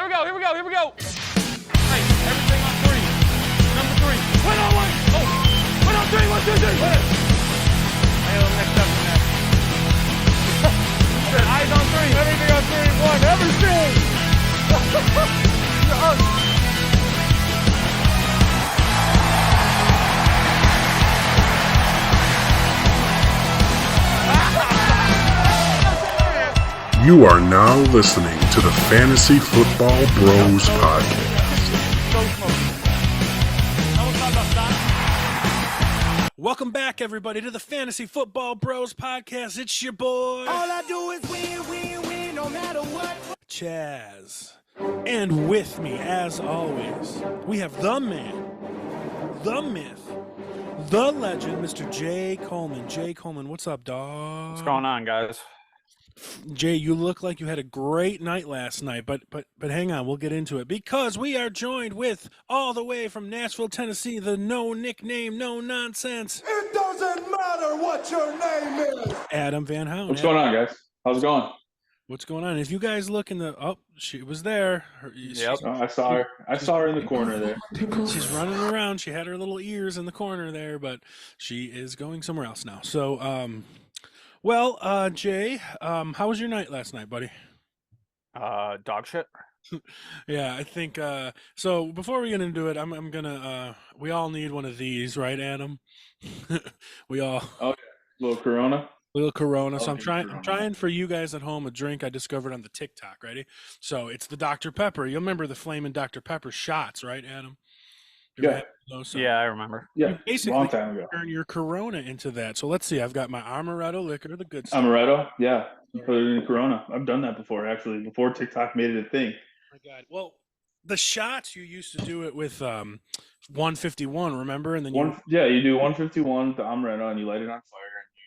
Here we go. Here we go. Here we go. Hey, everything on three. Number three. One on one. Oh. One on three. 1, 2, 3. I know the next step from that. Eyes on three. Everything on three. One. Everything. You are now listening to the Fantasy Football Bros Podcast. Welcome back, everybody, to the Fantasy Football Bros Podcast. It's your boy, All I do is win, win, win, no matter what. Chaz. And with me, as always, we have the man, the myth, the legend, Mr. Jay Coleman. Jay Coleman, what's up, dog? What's going on, guys? Jay, you look like you had a great night last night, but hang on, we'll get into it because we are joined with all the way from Nashville, Tennessee, the no nickname, no nonsense, It doesn't matter what your name is. Adam Van Houten. What's going on, guys? How's it going? What's going on? If you guys look in the she was there. Yep. I saw her. I saw her in the corner there. She's running around. She had her little ears in the corner there, but she is going somewhere else now. So, Jay, how was your night last night, buddy? Dog shit. Yeah, I think so before we get into it, I'm gonna we all need one of these, right, Adam? We all Little Corona. little Corona. So I'm Okay, trying Corona. I'm trying for you guys at home a drink I discovered on the TikTok, ready? So it's the Dr. Pepper. You remember the flaming Dr. Pepper shots, right, Adam? You ever Yeah. had those? So Yeah, I remember. Yeah, basically long time ago. turn your Corona into that. So let's see. I've got my Amaretto liquor, the good stuff. Amaretto. Yeah, you put it in Corona. I've done that before, actually. Before TikTok made it a thing. My God. Well, the shots you used to do it with 151, remember? And then You do 151 the Amaretto, and you light it on fire, and you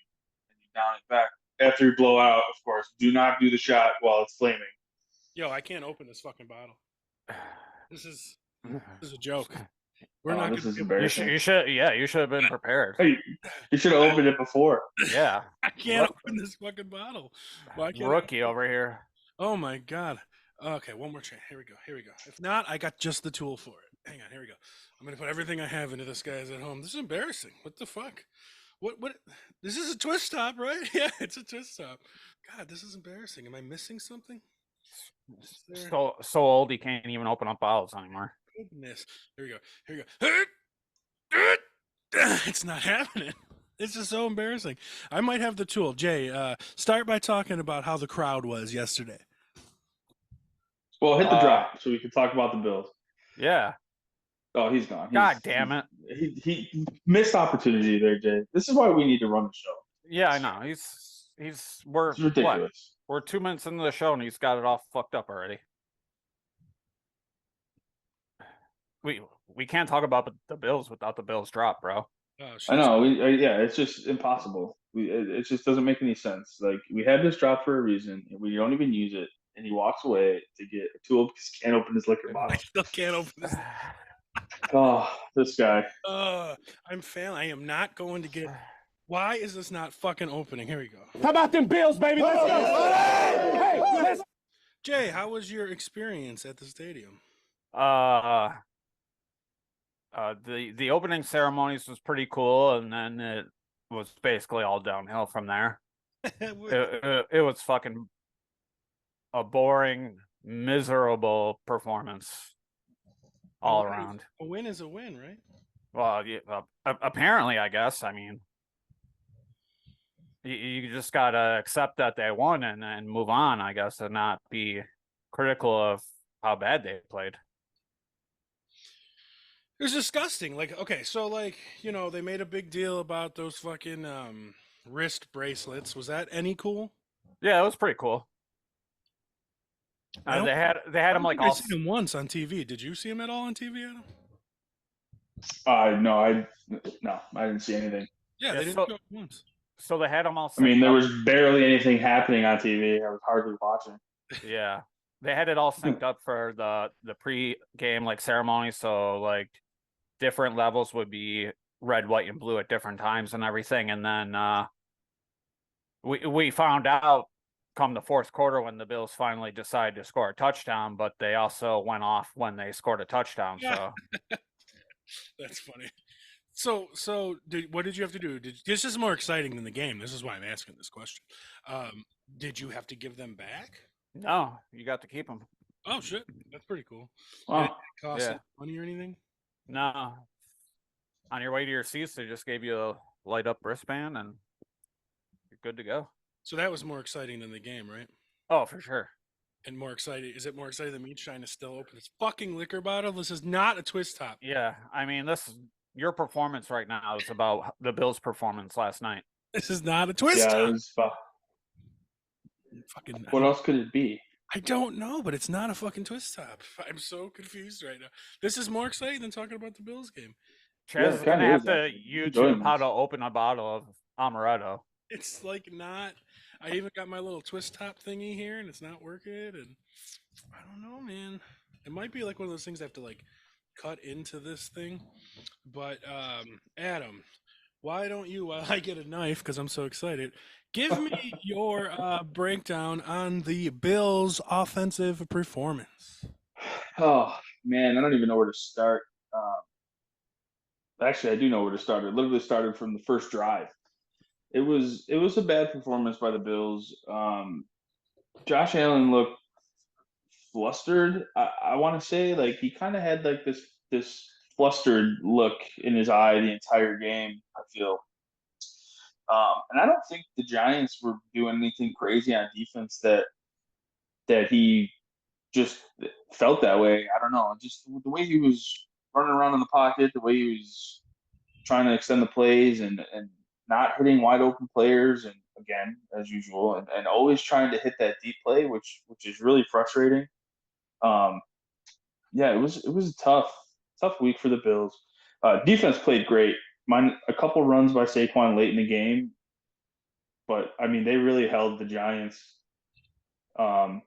down it back. After you blow out, of course. Do not do the shot while it's flaming. yo, I can't open this fucking bottle. This is a joke. We're not This gonna is be able- embarrassing. You should have been prepared. Hey, you should have opened it before. Yeah. I can't open this fucking bottle. Why can't I- Rookie over here. Oh my God. Okay, one more chance. Here we go. Here we go. If not, I got just the tool for it. Hang on. Here we go. I'm gonna put everything I have into this guy's at home. This is embarrassing. What the fuck? What? This is a twist top, right? Yeah, it's a twist top. God, this is embarrassing. Am I missing something? Is there- So old he can't even open up bottles anymore. Goodness. Here we go. Here we go. It's not happening. This is so embarrassing. I might have the tool. Jay, start by talking about how the crowd was yesterday. Well, hit the drop so we can talk about the Bills. Yeah. Oh, he's gone. God damn it. He missed opportunity there, Jay. This is why we need to run the show. Yeah, I know. We're It's ridiculous. We're 2 minutes into the show and he's got it all fucked up already. We can't talk about the Bills without the Bills drop, bro. Oh, I know. It's just impossible. It just doesn't make any sense. Like, we had this drop for a reason, and we don't even use it. And he walks away to get a tool because he can't open his liquor I bottle. still can't open this. Oh, this guy. I'm failing. I am not going to get. Why is this not fucking opening? Here we go. How about them Bills, baby? Let's go. Hey, let's Jay, how was your experience at the stadium? The opening ceremonies was pretty cool, and then it was basically all downhill from there. It was fucking a boring, miserable performance all around. A win is a win, right? Well, yeah, apparently, I guess. I mean, you just gotta accept that they won and move on, I guess, and not be critical of how bad they played. It was disgusting. Like, okay, so like, they made a big deal about those fucking wrist bracelets. Was that any cool? Yeah, it was pretty cool. I don't- They had them like I all. seen him once on TV. Did you see him at all on TV, Adam? No, I didn't see anything. Yeah, Yeah, they didn't so- show up once. So they had them all. I mean, synced there up. was barely anything happening on TV. I was hardly watching. Yeah, they had it all synced up for the pre-game like ceremony. So like different levels would be red, white, and blue at different times and everything. And then we found out come the fourth quarter when the Bills finally decided to score a touchdown, but they also went off when they scored a touchdown. Yeah. So That's funny. So what did you have to do? This is more exciting than the game. This is why I'm asking this question. Did you have to give them back? no, you got to keep them. Oh shit, that's pretty cool. Wow. Did it cost Yeah. any money or anything? No, on your way to your seats, they just gave you a light up wristband and you're good to go. So that was more exciting than the game, right? Oh, for sure. And more exciting. Is it more exciting than me trying to still open this fucking liquor bottle? This is not a twist top. Yeah, I mean, your performance right now is about the Bills' performance last night. This is not a twist Yeah, top. it was. Fucking. What else could it be? I don't know, but it's not a fucking twist top. I'm so confused right now. This is more exciting than talking about the Bills game. Chaz is gonna kinda have is, to actually. YouTube how Enjoyment. to open a bottle of amaretto. It's like not. I even got my little twist top thingy here, and it's not working. And I don't know, man. It might be like one of those things I have to like cut into this thing. But Adam, why don't you? While I get a knife, because I'm so excited. Give me your breakdown on the Bills' offensive performance. Oh man, I don't even know where to start. Actually, I do know where to start. It literally started from the first drive. It was a bad performance by the Bills. Josh Allen looked flustered. I want to say like he kind of had like this flustered look in his eye the entire game. I feel. And I don't think the Giants were doing anything crazy on defense that he just felt that way. I don't know. Just the way he was running around in the pocket, the way he was trying to extend the plays and not hitting wide open players, and again, as usual, and always trying to hit that deep play, which is really frustrating. Yeah, it was a tough week for the Bills. Defense played great. A couple runs by Saquon late in the game, but I mean they really held the Giants on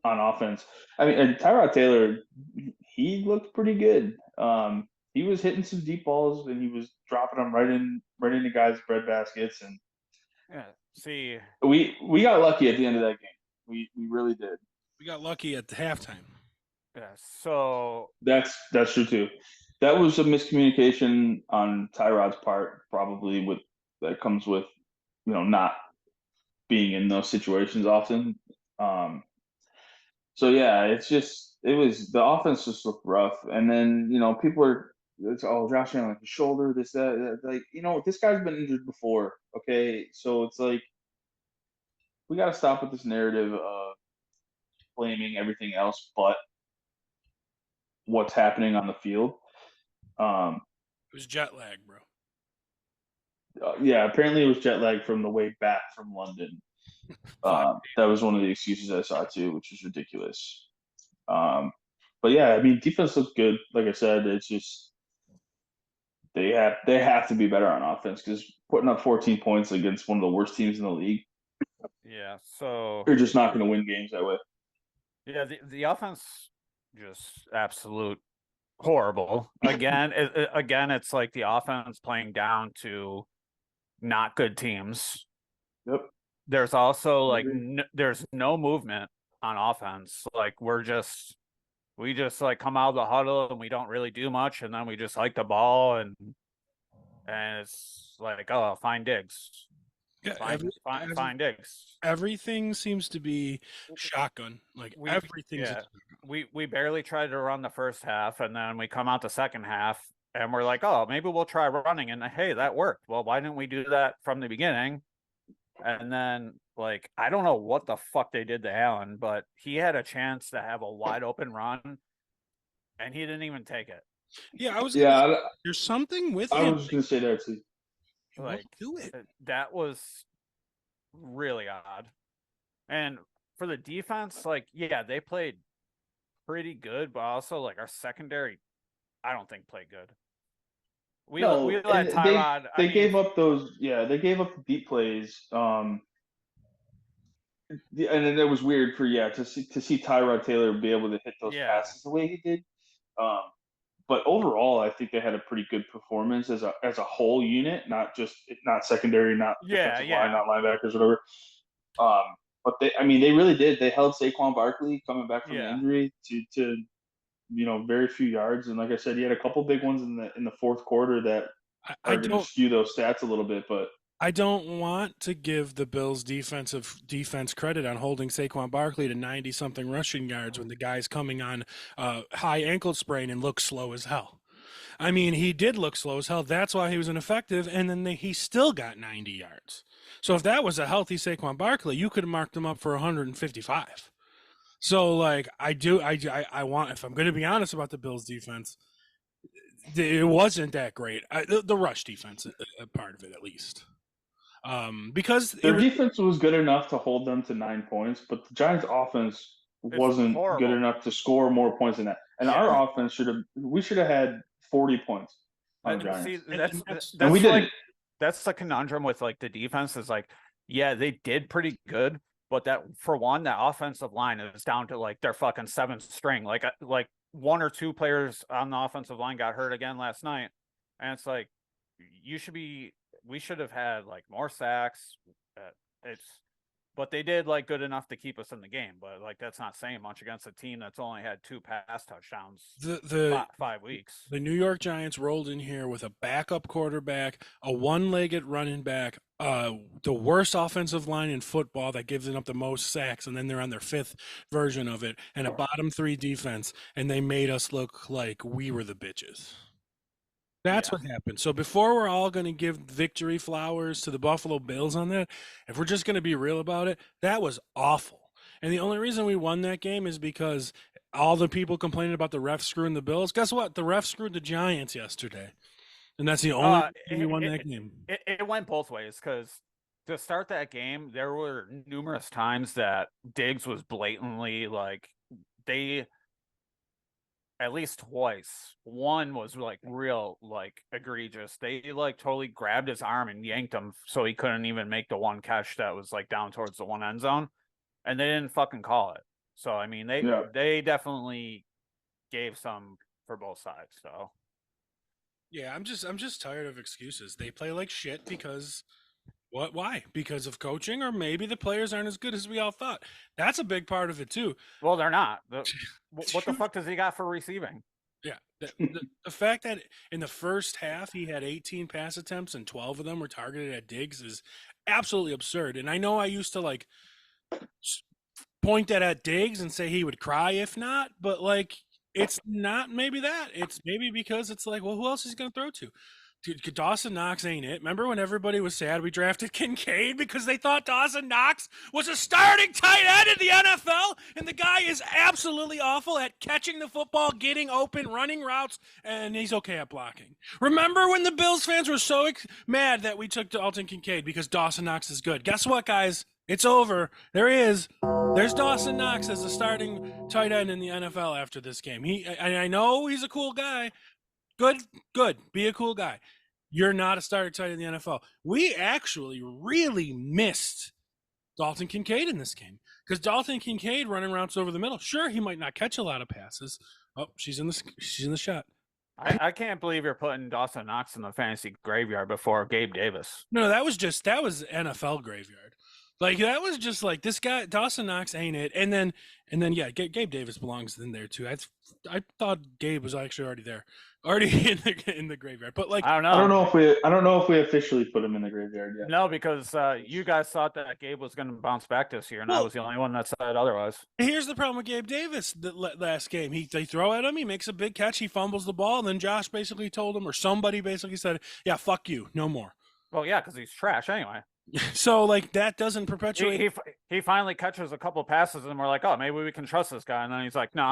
offense. I mean, and Tyrod Taylor, he looked pretty good. He was hitting some deep balls and he was dropping them right into guys' bread baskets. And Yeah. See, we got lucky at the end of that game. We really did. We got lucky at the halftime. yeah. So That's true too. That was a miscommunication on Tyrod's part, probably that comes with not being in those situations often. So yeah, the offense just looked rough, and then it's Josh Allen, his shoulder, this that, like this guy's been injured before, okay? So it's like we got to stop with this narrative of blaming everything else but what's happening on the field. It was jet lag, bro. Yeah, apparently it was jet lag from the way back from London. That was one of the excuses I saw too, which was ridiculous. But yeah, I mean, defense looked good. Like I said, it's just they have to be better on offense because putting up 14 points against one of the worst teams in the league, yeah, so you're just not going to win games that way. yeah, the offense just absolute horrible. Again, it's like the offense playing down to not good teams. Yep. There's also like Agree. there's no movement on offense. Like we just like come out of the huddle and we don't really do much, and then we just hike the ball and it's like, oh, find Diggs. Yeah, Find Diggs. everything seems to be shotgun. Like everything's yeah. We barely tried to run the first half, and then we come out the second half and we're like, oh, maybe we'll try running, and hey, that worked. Well, why didn't we do that from the beginning? And then, like, I don't know what the fuck they did to Allen, but he had a chance to have a wide open run, and he didn't even take it. Yeah, there's something with I him. was going to say that too. He won't Like, do it. that was really odd. And for the defense, like, yeah, they played pretty good, but also, like, our secondary, I don't think played good. We let Tyrod. They gave up those. Yeah, they gave up the deep plays. And then it was weird to see Tyrod Taylor be able to hit those passes the way he did. But overall, I think they had a pretty good performance as a whole unit, not secondary, not defensive line, not linebackers, whatever. But they really did. They held Saquon Barkley coming back from injury to very few yards. And like I said, he had a couple big ones in the fourth quarter that are going to skew those stats a little bit. But I don't want to give the Bills defense credit on holding Saquon Barkley to 90-something rushing yards when the guy's coming on high ankle sprain and looks slow as hell. I mean, he did look slow as hell. That's why he was ineffective, and then he still got 90 yards. So if that was a healthy Saquon Barkley, you could have marked him up for 155. So, like, I want, if I'm going to be honest about the Bills defense, it wasn't that great. The rush defense, a part of it at least. Because their defense was good enough to hold them to 9 points, but the Giants' offense wasn't good enough to score more points than that. And our offense should have had 40 points on the Giants. See, and we didn't. That's the conundrum with like the defense is like, yeah, they did pretty good, but that for one, that offensive line is down to like their fucking seventh string. Like one or two players on the offensive line got hurt again last night, and it's like we should have had like more sacks. But they did like good enough to keep us in the game. But like that's not saying much against a team that's only had 2 pass touchdowns 5 weeks. The New York Giants rolled in here with a backup quarterback, a one-legged running back, the worst offensive line in football that gives up the most sacks, and then they're on their 5th version of it, and a bottom 3 defense, and they made us look like we were the bitches. That's what happened. So before we're all going to give victory flowers to the Buffalo Bills on that, if we're just going to be real about it, that was awful. And the only reason we won that game is because all the people complaining about the refs screwing the Bills, guess what? The refs screwed the Giants yesterday. And that's the only reason we won that game. It went both ways because to start that game, there were numerous times that Diggs was blatantly like at least twice. One was like real like egregious. They like totally grabbed his arm and yanked him so he couldn't even make the one catch that was like down towards the one end zone, and they didn't fucking call it. So I mean they definitely gave some for both sides. So yeah, I'm just tired of excuses. They play like shit because why? Because of coaching, or maybe the players aren't as good as we all thought. That's a big part of it too. Well, they're not. What the fuck does he got for receiving? Yeah, the fact that in the first half he had 18 pass attempts and 12 of them were targeted at Diggs is absolutely absurd. And I know I used to like point that at Diggs and say he would cry if not, but like it's not maybe that. It's maybe because it's like, well, who else is he going to throw to? Dude, Dawson Knox ain't it. Remember when everybody was sad we drafted Kincaid because they thought Dawson Knox was a starting tight end in the NFL? And the guy is absolutely awful at catching the football, getting open, running routes, and he's okay at blocking. Remember when the Bills fans were so mad that we took Dalton Kincaid because Dawson Knox is good? Guess what, guys? It's over. There he is. There's Dawson Knox as a starting tight end in the NFL after this game. I know he's a cool guy. Good. Be a cool guy. You're not a starter tight end in the NFL. We actually really missed Dalton Kincaid in this game because Dalton Kincaid running routes over the middle. Sure, he might not catch a lot of passes. Oh, she's in the shot. I can't believe you're putting Dawson Knox in the fantasy graveyard before Gabe Davis. No, that was NFL graveyard. Like that was just like this guy Dawson Knox ain't it, and then yeah, Gabe Davis belongs in there too. I thought Gabe was actually already in the graveyard, but like I don't know. I don't know if we officially put him in the graveyard yet. No, because you guys thought that Gabe was going to bounce back this year, and I was the only one that said otherwise. Here's the problem with Gabe Davis. The last game, they throw at him, he makes a big catch, he fumbles the ball, and then Josh basically told him, or somebody basically said, "Yeah, fuck you, no more." Well, yeah, because he's trash anyway. So like that doesn't perpetuate. He finally catches a couple passes and we're like, oh, maybe we can trust this guy. And then he's like, no,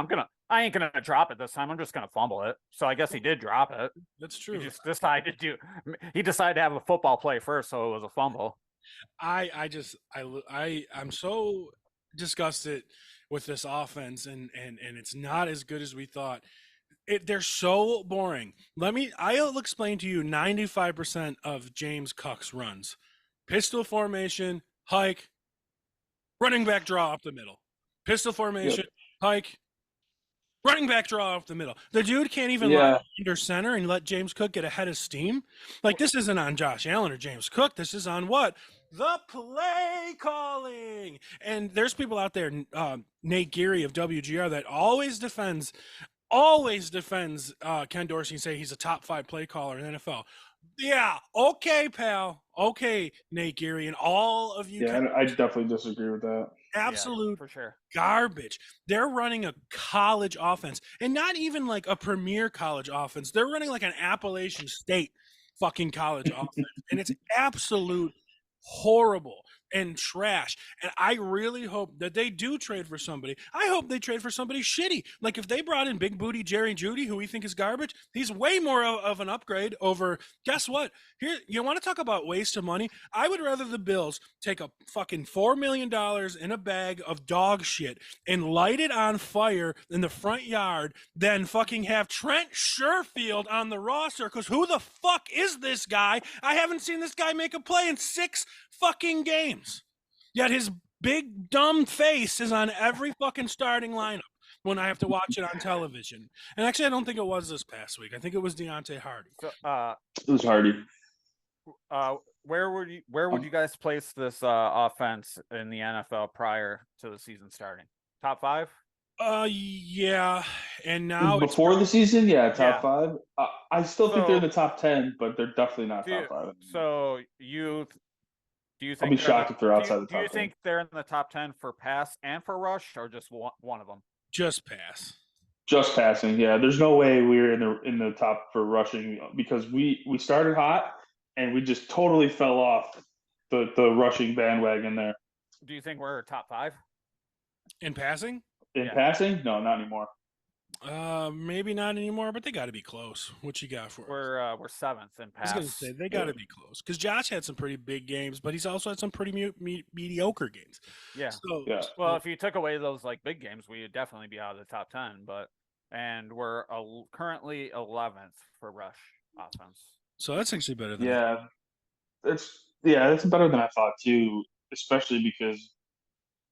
I ain't gonna drop it this time. I'm just gonna fumble it. So I guess he did drop it. That's true. He decided to have a football play first, so it was a fumble. I'm so disgusted with this offense, and it's not as good as we thought. They're so boring. I'll explain to you 95% of James Cook's runs. Pistol formation, hike, running back draw up the middle. Pistol formation, hike, running back draw up the middle. The dude can't even line under center and let James Cook get ahead of steam. Like, this isn't on Josh Allen or James Cook. This is on what? the play calling. And there's people out there, Nate Geary of WGR, that always defends Ken Dorsey and say he's a top 5 play caller in the NFL. Yeah, okay, pal. Okay, Nate Geary and all of you. Yeah, I definitely disagree with that. Absolute for sure. garbage. They're running a college offense, and not even like a premier college offense. They're running like an Appalachian State fucking college offense, and it's absolute horrible and trash. And I really hope that they do trade for somebody. I hope they trade for somebody shitty. Like if they brought in big booty Jerry Jeudy, who we think is garbage, he's way more of an upgrade over. Guess what? Here, you want to talk about waste of money? I would rather the Bills take a fucking $4 million in a bag of dog shit and light it on fire in the front yard than fucking have Trent Sherfield on the roster. Because who the fuck is this guy? I haven't seen this guy make a play in 6 fucking games. Yet his big dumb face is on every fucking starting lineup when I have to watch it on television. And actually, I don't think it was this past week. I think it was Deontay Hardy. So, It was Hardy. where would you guys place this offense in the NFL prior to the season starting? Top 5? Yeah, and now Before the season, top Yeah. 5. I still think they're in So- the top 10, but they're definitely not top 5. So do you think I'll be they're shocked if they're do outside you, the do you top 10. think they're in the top 10 for pass and for rush, or just one of them? just pass. Just passing, yeah. There's no way we're in the top for rushing because we started hot and we just totally fell off the rushing bandwagon there. Do you think we're top 5? In passing? In Yeah. passing, no, not anymore. Maybe not anymore, but they got to be close. What you got for us? We're 7th in I was pass. gonna say they got to be close because Josh had some pretty big games, but he's also had some pretty mediocre games. Yeah. So, Yeah. Well, if you took away those like big games, we would definitely be out of the top 10. And we're currently 11th for rush offense. so that's actually better than Yeah. That's better than I thought too, especially because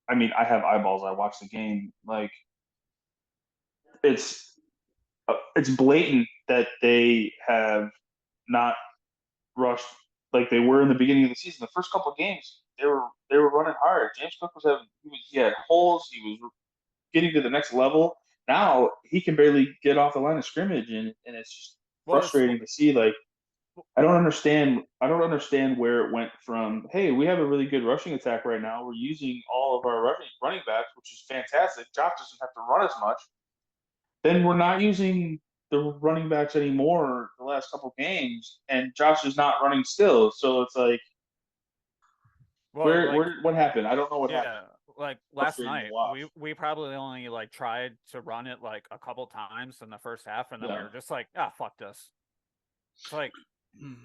I mean, I have eyeballs. I watch the game. Like it's blatant that they have not rushed like they were in the beginning of the season. The first couple of games, they were running hard. James Cook he had holes. He was getting to the next level. Now he can barely get off the line of scrimmage, and it's just frustrating to see. Like I don't understand where it went from. Hey, we have a really good rushing attack right now. We're using all of our running backs, which is fantastic. Josh doesn't have to run as much. Then we're not using the running backs anymore the last couple games, and Josh is not running still. So it's like, what happened? I don't know what happened. Like last Frustrating night, to watch. we probably only like tried to run it like a couple times in the first half, and then we Yeah. were just like, fuck this. It's like, that.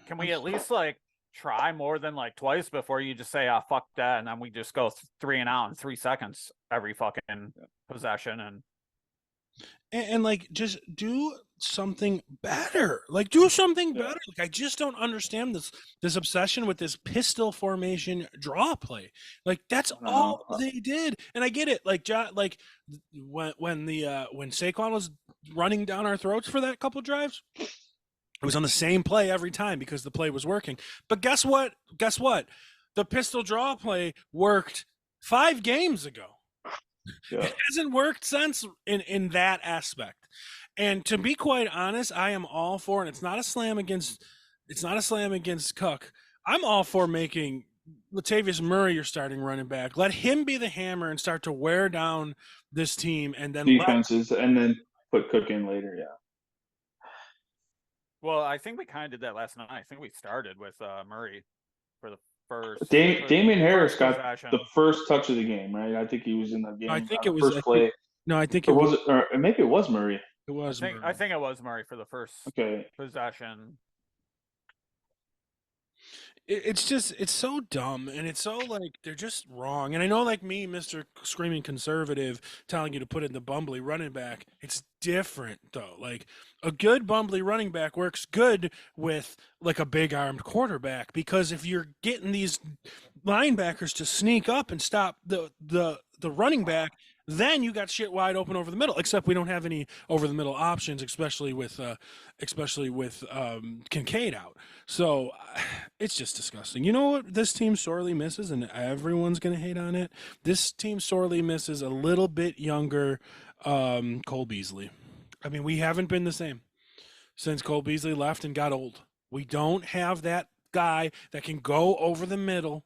can we at least like try more than like twice before you just say, fuck that, and then we just go 3 and out in 3 seconds every fucking possession, And like just do something better. Like do something Yeah. better. Like I just don't understand this obsession with this pistol formation draw play. Like that's I don't all know. they did. And I get it. Like when Saquon was running down our throats for that couple drives, it was on the same play every time because the play was working. But guess what? The pistol draw play worked 5 games ago. Yeah. It hasn't worked since in that aspect. And to be quite honest, I am all for, and it's not a slam against Cook. I'm all for making Latavius Murray your starting running back. Let him be the hammer and start to wear down this team, and then Defenses, and then put Cook in later. Yeah. well, I think we kind of did that last night. I think we started with Murray for the first. Damian Harris first got possession. the first touch of the game, right? I think he was in the game. I think on it the was- first play. no, I think Or it was was. it? Or maybe it was Murray. It was. I Murray. think it was Murray for the first Okay. possession. It's so dumb, and it's so like they're just wrong. And I know, like me, Mr. Screaming Conservative, telling you to put in the bumbly running back. It's different though. Like a good bumbly running back works good with like a big armed quarterback, because if you're getting these linebackers to sneak up and stop the running back, then you got shit wide open over the middle. Except we don't have any over the middle options, especially with Kincaid out. So it's just disgusting. You know what this team sorely misses, and everyone's gonna hate on it. This team sorely misses a little bit younger Cole Beasley. I mean, we haven't been the same since Cole Beasley left and got old. We don't have that guy that can go over the middle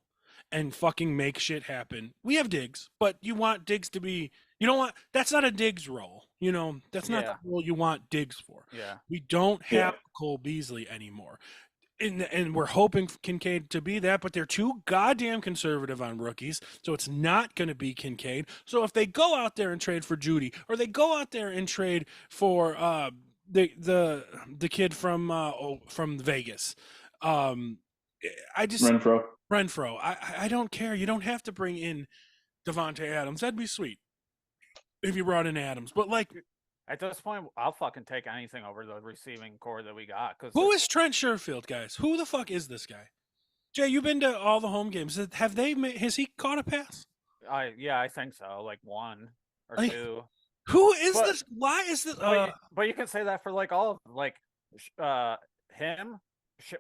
and fucking make shit happen. We have Diggs, but you want Diggs to be, you don't want, that's not a Diggs role. You know, that's not Yeah. the role you want Diggs for. Yeah. We don't have Cole Beasley anymore. And we're hoping Kincaid to be that, but they're too goddamn conservative on rookies, so it's not going to be Kincaid. So if they go out there and trade for Judy, or they go out there and trade for the kid from Vegas, I just Renfro. I don't care. You don't have to bring in Devontae Adams. That'd be sweet if you brought in Adams, but like. At this point, I'll fucking take anything over the receiving core that we got. Who is Trent Sherfield, guys? Who the fuck is this guy? Jay, you've been to all the home games. Has he caught a pass? I think so. Like one or two. Who is this? Why is this? But you can say that for like all of like him.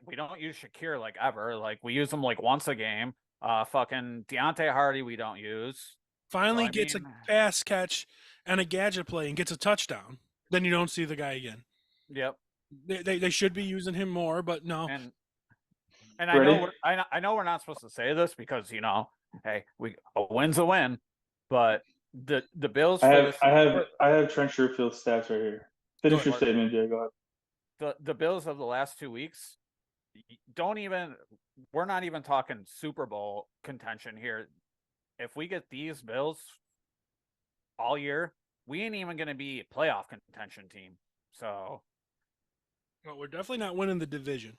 We don't use Shakir like ever. Like we use him like once a game. Fucking Deontay Hardy we don't use. Finally gets a pass catch and a gadget play and gets a touchdown. Then you don't see the guy again. Yep. They should be using him more, but no. And I know we're not supposed to say this because hey, a win's a win, but the Bills. I have Trent Sherfield stats right here. Finish your statement, Jay. Go ahead. The Bills of the last 2 weeks we're not even talking Super Bowl contention here. If we get these Bills all year, we ain't even going to be a playoff contention team. So, well, we're definitely not winning the division.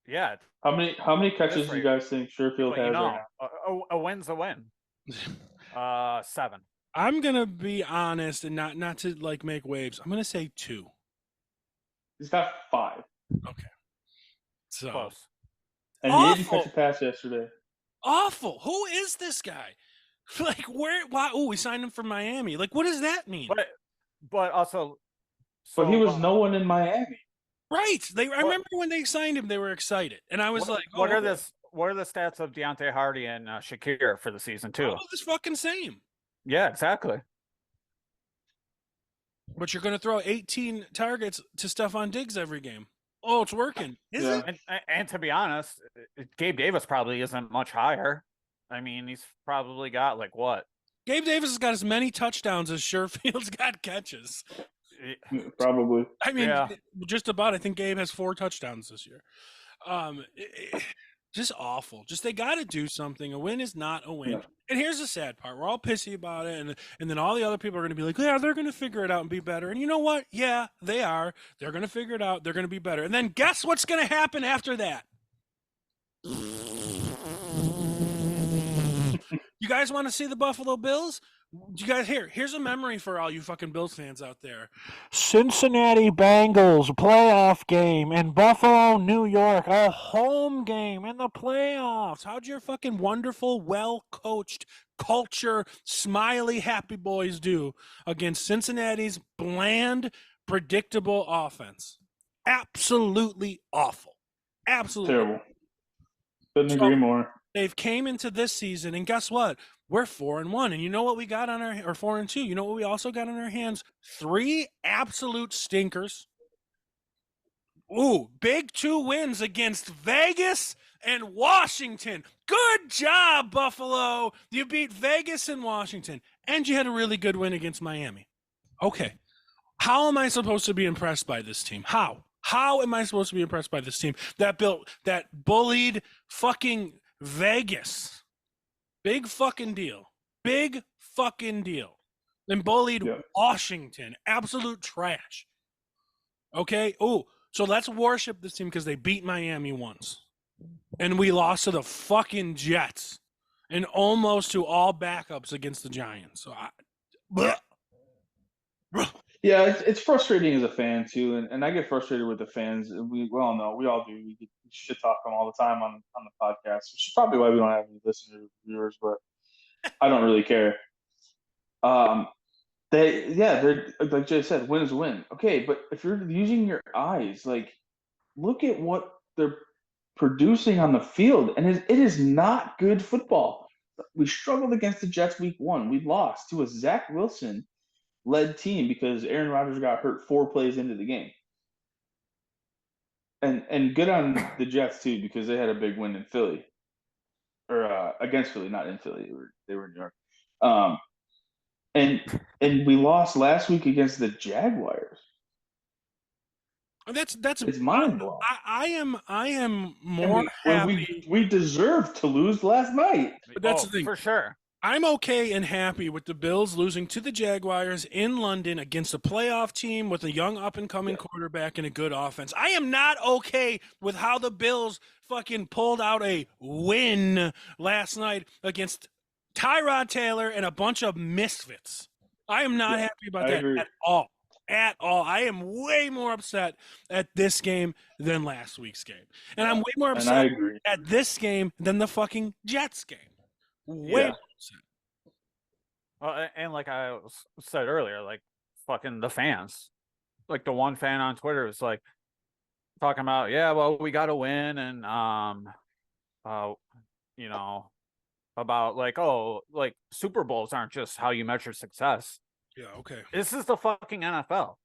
Yeah. How many catches do you guys think Sherfield has right now? A win's a win. 7. I'm gonna be honest and not to like make waves. I'm gonna say 2. He's got 5. Okay. So close. And he didn't catch a pass yesterday. Awful. Who is this guy? Like where? Why? Oh, we signed him from Miami. Like what does that mean? But also, but he was no one in Miami. Right. I remember when they signed him, they were excited, and I was like, "What are the stats of Deontay Hardy and Shakir for the season too?" All the fucking same. Yeah, exactly. But you're going to throw 18 targets to Stephon Diggs every game. Oh, it's working. Is it? And to be honest, Gabe Davis probably isn't much higher. I mean, he's probably got like what? Gabe Davis has got as many touchdowns as Sherfield's got catches. Probably. I mean, just about. I think Gabe has 4 touchdowns this year. Just awful. Just they got to do something. A win is not a win. Yeah. And here's the sad part: we're all pissy about it, and then all the other people are going to be like, "Yeah, they're going to figure it out and be better." And you know what? Yeah, they are. They're going to figure it out. They're going to be better. And then guess what's going to happen after that? You guys want to see the Buffalo Bills? You guys here's a memory for all you fucking Bills fans out there. Cincinnati Bengals playoff game in Buffalo, New York, a home game in the playoffs. How'd your fucking wonderful, well-coached, culture, smiley, happy boys do against Cincinnati's bland, predictable offense? Absolutely awful. Absolutely terrible. Couldn't agree more. They've came into this season, and guess what? We're 4-1, and you know what we got on our, or 4-2. You know what we also got on our hands? 3 absolute stinkers. Ooh, big 2 wins against Vegas and Washington. Good job, Buffalo. You beat Vegas and Washington, and you had a really good win against Miami. Okay, how am I supposed to be impressed by this team? How am I supposed to be impressed by this team that bullied fucking Vegas? Big fucking deal. Big fucking deal. And bullied Washington. Absolute trash. Okay? Oh, so let's worship this team because they beat Miami once. And we lost to the fucking Jets. And almost to all backups against the Giants. So yeah, it's frustrating as a fan too, and I get frustrated with the fans. We all know, we all do. We get shit talk them all the time on the podcast, which is probably why we don't have any listeners or viewers. But I don't really care. they're like Jay said, win is a win. Okay, but if you're using your eyes, like look at what they're producing on the field, and it is not good football. We struggled against the Jets week 1. We lost to a Zach Wilson led team because Aaron Rodgers got hurt 4 plays into the game. And good on the Jets too because they had a big win in Philly or against Philly, not in Philly. They were in New York. And we lost last week against the Jaguars. That's It's mind blowing. I am more When happy. we deserved to lose last night. But that's the thing. For sure. I'm okay and happy with the Bills losing to the Jaguars in London against a playoff team with a young up-and-coming quarterback and a good offense. I am not okay with how the Bills fucking pulled out a win last night against Tyrod Taylor and a bunch of misfits. I am not happy about that agree. at all. At all. I am way more upset at this game than last week's game. And I'm way more And I upset agree. at this game than the fucking Jets game. Way more upset. And like I said earlier, like fucking the fans, like the one fan on Twitter was like talking about, yeah, well, we got to win, and you know, about like, oh, like Super Bowls aren't just how you measure success. Yeah, okay. This is the fucking NFL.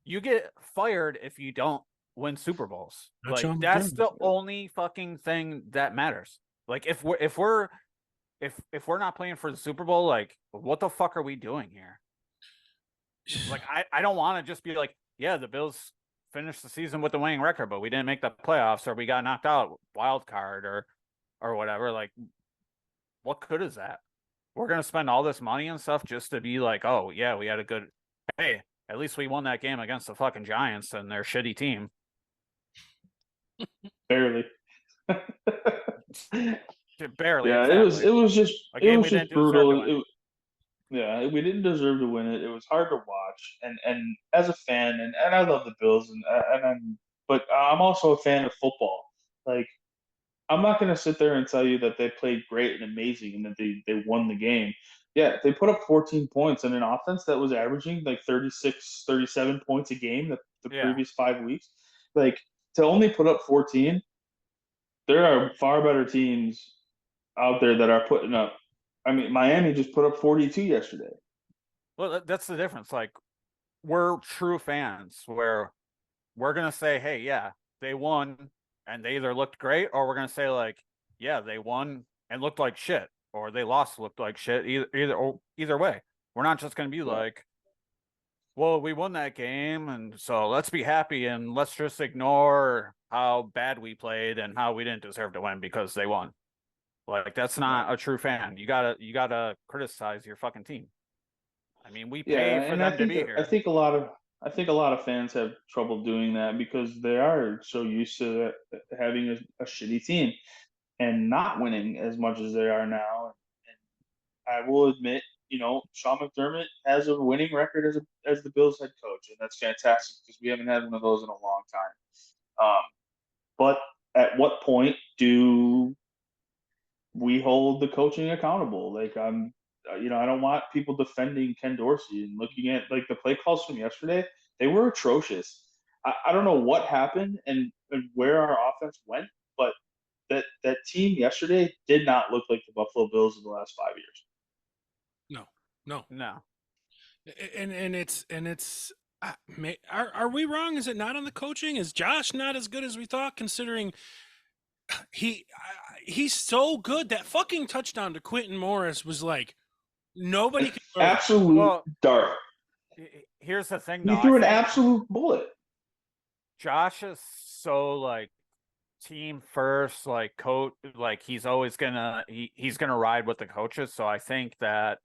You get fired if you don't win Super Bowls. That's Like that's the only fucking thing that matters. Like if we're not playing for the Super Bowl, like what the fuck are we doing here? Like I don't want to just be like, yeah, the Bills finished the season with the winning record, but we didn't make the playoffs or we got knocked out wild card or whatever. Like what good is that? We're gonna spend all this money and stuff just to be like, oh yeah, we had a good hey, at least we won that game against the fucking Giants and their shitty team. Barely. Barely. Yeah, exactly. it was just brutal. Yeah, we didn't deserve to win it. It was hard to watch, and as a fan, and I love the Bills, but I'm also a fan of football. Like, I'm not going to sit there and tell you that they played great and amazing and that they won the game. Yeah, they put up 14 points in an offense that was averaging like 36, 37 points a game the previous 5 weeks. Like, to only put up 14, there are far better teams out there that are putting up. I mean, Miami just put up 42 yesterday. Well, that's the difference. Like, we're true fans where we're going to say, hey, yeah, they won and they either looked great, or we're going to say, like, yeah, they won and looked like shit, or they lost, looked like shit. Either way. We're not just going to be like, well, we won that game, and so let's be happy and let's just ignore how bad we played and how we didn't deserve to win because they won. Like, that's not a true fan. You gotta criticize your fucking team. I mean, we pay for them to be here. I think a lot of fans have trouble doing that because they are so used to having a shitty team and not winning as much as they are now. And I will admit, Sean McDermott has a winning record as the Bills head coach, and that's fantastic because we haven't had one of those in a long time. But at what point do we hold the coaching accountable? Like, I don't want people defending Ken Dorsey and looking at like the play calls from yesterday. They were atrocious. I don't know what happened and where our offense went, but that team yesterday did not look like the Buffalo Bills of the last 5 years. No. And it's are we wrong? Is it not on the coaching? Is Josh not as good as we thought, considering he's so good? That fucking touchdown to Quentin Morris was like nobody can throw absolute dart. Here's the thing, though. He threw an absolute bullet. Josh is so like team first, like coach, like he's always he's gonna ride with the coaches. So I think that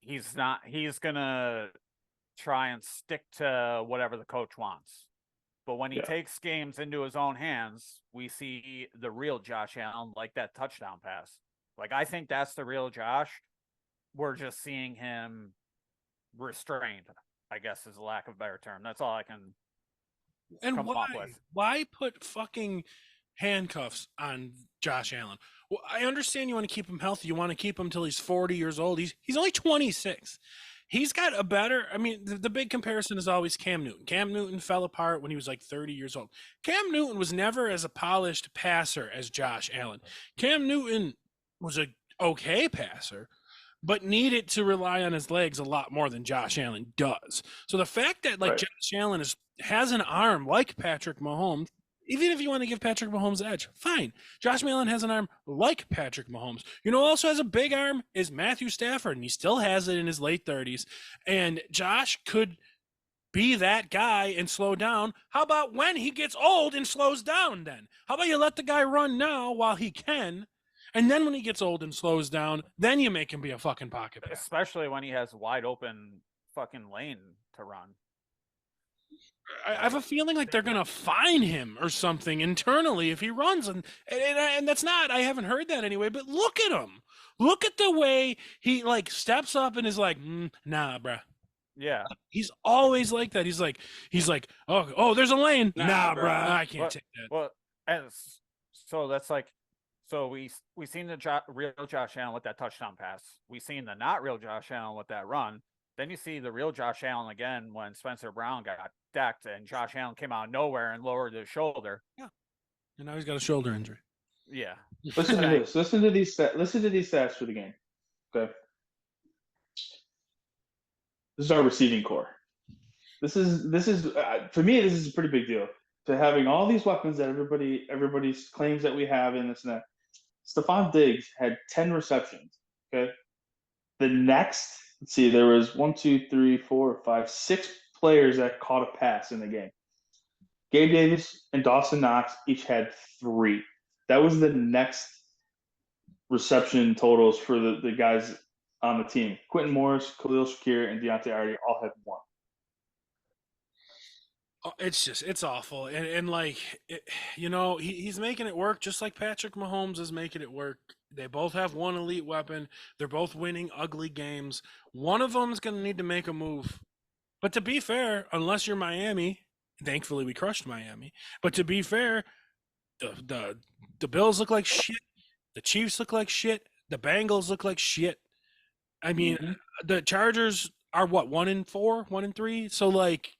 he's gonna try and stick to whatever the coach wants. But when he takes games into his own hands, we see the real Josh Allen, like that touchdown pass. Like, I think that's the real Josh. We're just seeing him restrained, I guess is a lack of a better term. That's all I can come up with. Why put fucking handcuffs on Josh Allen. Well, I understand you want to keep him healthy. You want to keep him until he's 40 years old. He's only 26. He's got a better. I mean, the big comparison is always Cam Newton. Cam Newton fell apart when he was like 30 years old. Cam Newton was never as a polished passer as Josh Allen. Cam Newton was a okay passer, but needed to rely on his legs a lot more than Josh Allen does. So the fact that like Right. Josh Allen has an arm like Patrick Mahomes, even if you want to give Patrick Mahomes the edge, fine. Josh Allen has an arm like Patrick Mahomes. You know who also has a big arm is Matthew Stafford, and he still has it in his late 30s. And Josh could be that guy and slow down. How about when he gets old and slows down then? How about you let the guy run now while he can, and then when he gets old and slows down, then you make him be a fucking pocket passer. Especially when he has wide open fucking lane to run. I have a feeling like they're gonna fine him or something internally if he runs, and that's not. I haven't heard that anyway. But look at him. Look at the way he like steps up and is like, nah, bruh. Yeah. He's always like that. He's like, oh, there's a lane. Nah, bruh. I can't Well- take that. Well, so that's like, so we seen the real Josh Allen with that touchdown pass. We seen the not real Josh Allen with that run. Then you see the real Josh Allen again when Spencer Brown got decked and Josh Allen came out of nowhere and lowered his shoulder. And now he's got a shoulder injury. Yeah. Listen to this. Listen to these stats for the game. Okay. This is our receiving core. This is for me. This is a pretty big deal. To having all these weapons that everybody claims that we have in this net. Stephon Diggs had 10 receptions. Okay. The next, let's see, there was 6 players that caught a pass in the game. Gabe Davis and Dawson Knox each had 3. That was the next reception totals for the guys on the team. Quentin Morris, Khalil Shakir, and Deontay Hardy all had 1. Oh, it's awful. And like, he's making it work just like Patrick Mahomes is making it work. They both have one elite weapon. They're both winning ugly games. One of them's going to need to make a move. But to be fair, unless you're Miami, thankfully we crushed Miami. But to be fair, the Bills look like shit. The Chiefs look like shit. The Bengals look like shit. I mean, the Chargers are what, 1-4, 1-3? So like,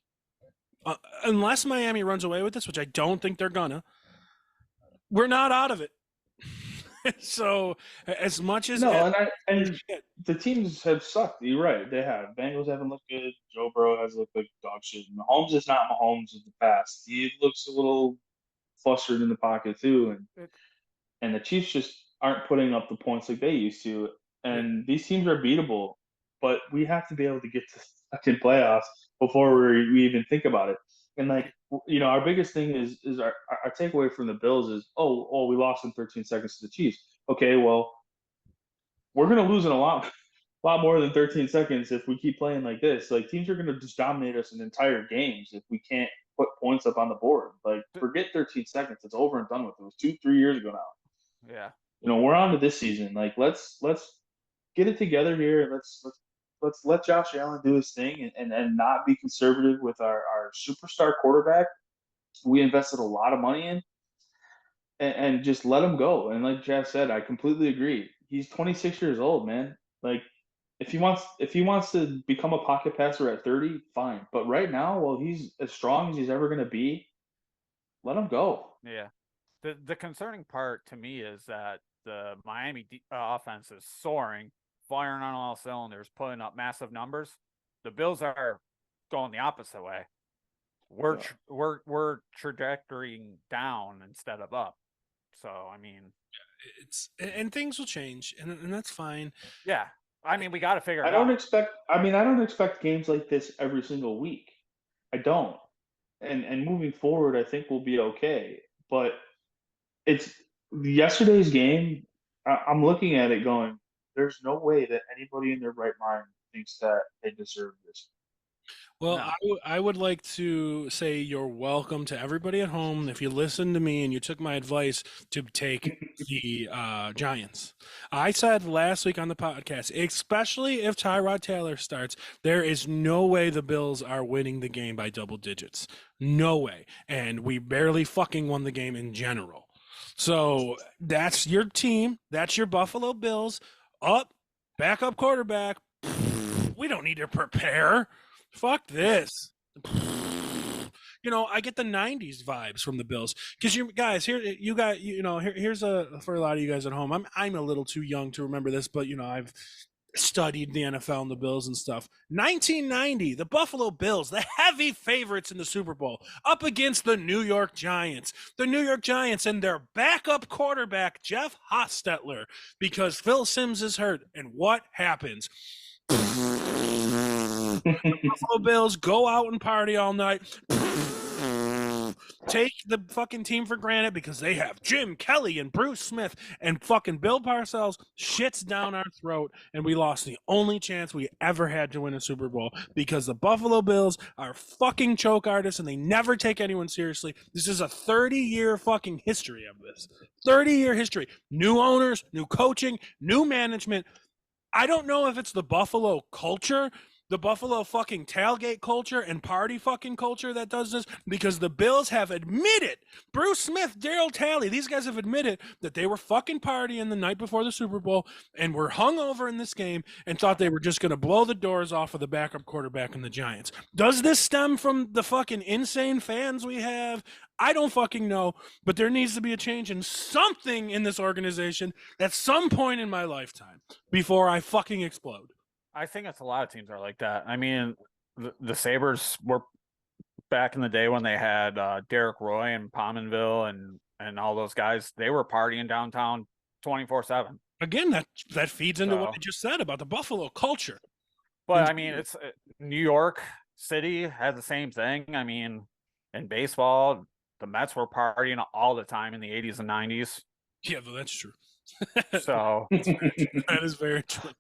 unless Miami runs away with this, which I don't think they're gonna, we're not out of it. So as much as and the teams have sucked. You're right, they have. Bengals haven't looked good. Joe Burrow has looked like dog shit. Mahomes is not Mahomes of the past. He looks a little flustered in the pocket too, and the Chiefs just aren't putting up the points like they used to. And these teams are beatable, but we have to be able to get to fucking playoffs before we even think about it. And like, our biggest thing is our takeaway from the Bills is, we lost in 13 seconds to the Chiefs. Okay, well, we're gonna lose in a lot more than 13 seconds if we keep playing like this. Like, teams are gonna just dominate us in entire games if we can't put points up on the board. Like, forget 13 seconds; it's over and done with. It was 2-3 years ago now. Yeah. We're on to this season. Like, let's get it together here. Let's let Josh Allen do his thing and not be conservative with our superstar quarterback. We invested a lot of money in, and just let him go. And like Jeff said, I completely agree. He's 26 years old, man. Like, if he wants to become a pocket passer at 30, fine. But right now, while he's as strong as he's ever going to be, let him go. Yeah. The concerning part to me is that the Miami offense is soaring, firing on all cylinders, putting up massive numbers. The Bills are going the opposite way. We're trajectorying down instead of up. So I mean, and things will change, and that's fine. Yeah, I mean, we got to figure it out. I don't expect games like this every single week. I don't. And moving forward, I think we'll be okay. But it's yesterday's game. I'm looking at it going, there's no way that anybody in their right mind thinks that they deserve this. Well, no. I would like to say you're welcome to everybody at home. If you listened to me and you took my advice to take the Giants. I said last week on the podcast, especially if Tyrod Taylor starts, there is no way the Bills are winning the game by double digits. No way. And we barely fucking won the game in general. So that's your team. That's your Buffalo Bills. Backup quarterback. We don't need to prepare. Fuck this. I get the 90s vibes from the Bills because you guys here's for a lot of you guys at home. I'm a little too young to remember this, but I've studied the NFL and the Bills and stuff. 1990, the Buffalo Bills, the heavy favorites in the Super Bowl, up against the New York Giants. The New York Giants and their backup quarterback, Jeff Hostetler, because Phil Simms is hurt. And what happens? Buffalo Bills go out and party all night. Take the fucking team for granted because they have Jim Kelly and Bruce Smith, and fucking Bill Parcells shits down our throat, and we lost the only chance we ever had to win a Super Bowl because the Buffalo Bills are fucking choke artists and they never take anyone seriously. This is a 30-year fucking history of this. 30-year history. New owners, new coaching, new management. I don't know if it's the Buffalo culture, the Buffalo fucking tailgate culture and party fucking culture that does this, because the Bills have admitted, Bruce Smith, Daryl Talley, these guys have admitted that they were fucking partying the night before the Super Bowl and were hungover in this game and thought they were just going to blow the doors off of the backup quarterback and the Giants. Does this stem from the fucking insane fans we have? I don't fucking know, but there needs to be a change in something in this organization at some point in my lifetime before I fucking explode. I think it's a lot of teams are like that. I mean, the Sabres were back in the day when they had Derek Roy and Pominville and all those guys. They were partying downtown 24/7. Again, that feeds into what I just said about the Buffalo culture. But I mean, it's New York City has the same thing. I mean, in baseball, the Mets were partying all the time in the 80s and 90s. Yeah, well, that's true. So that is very true.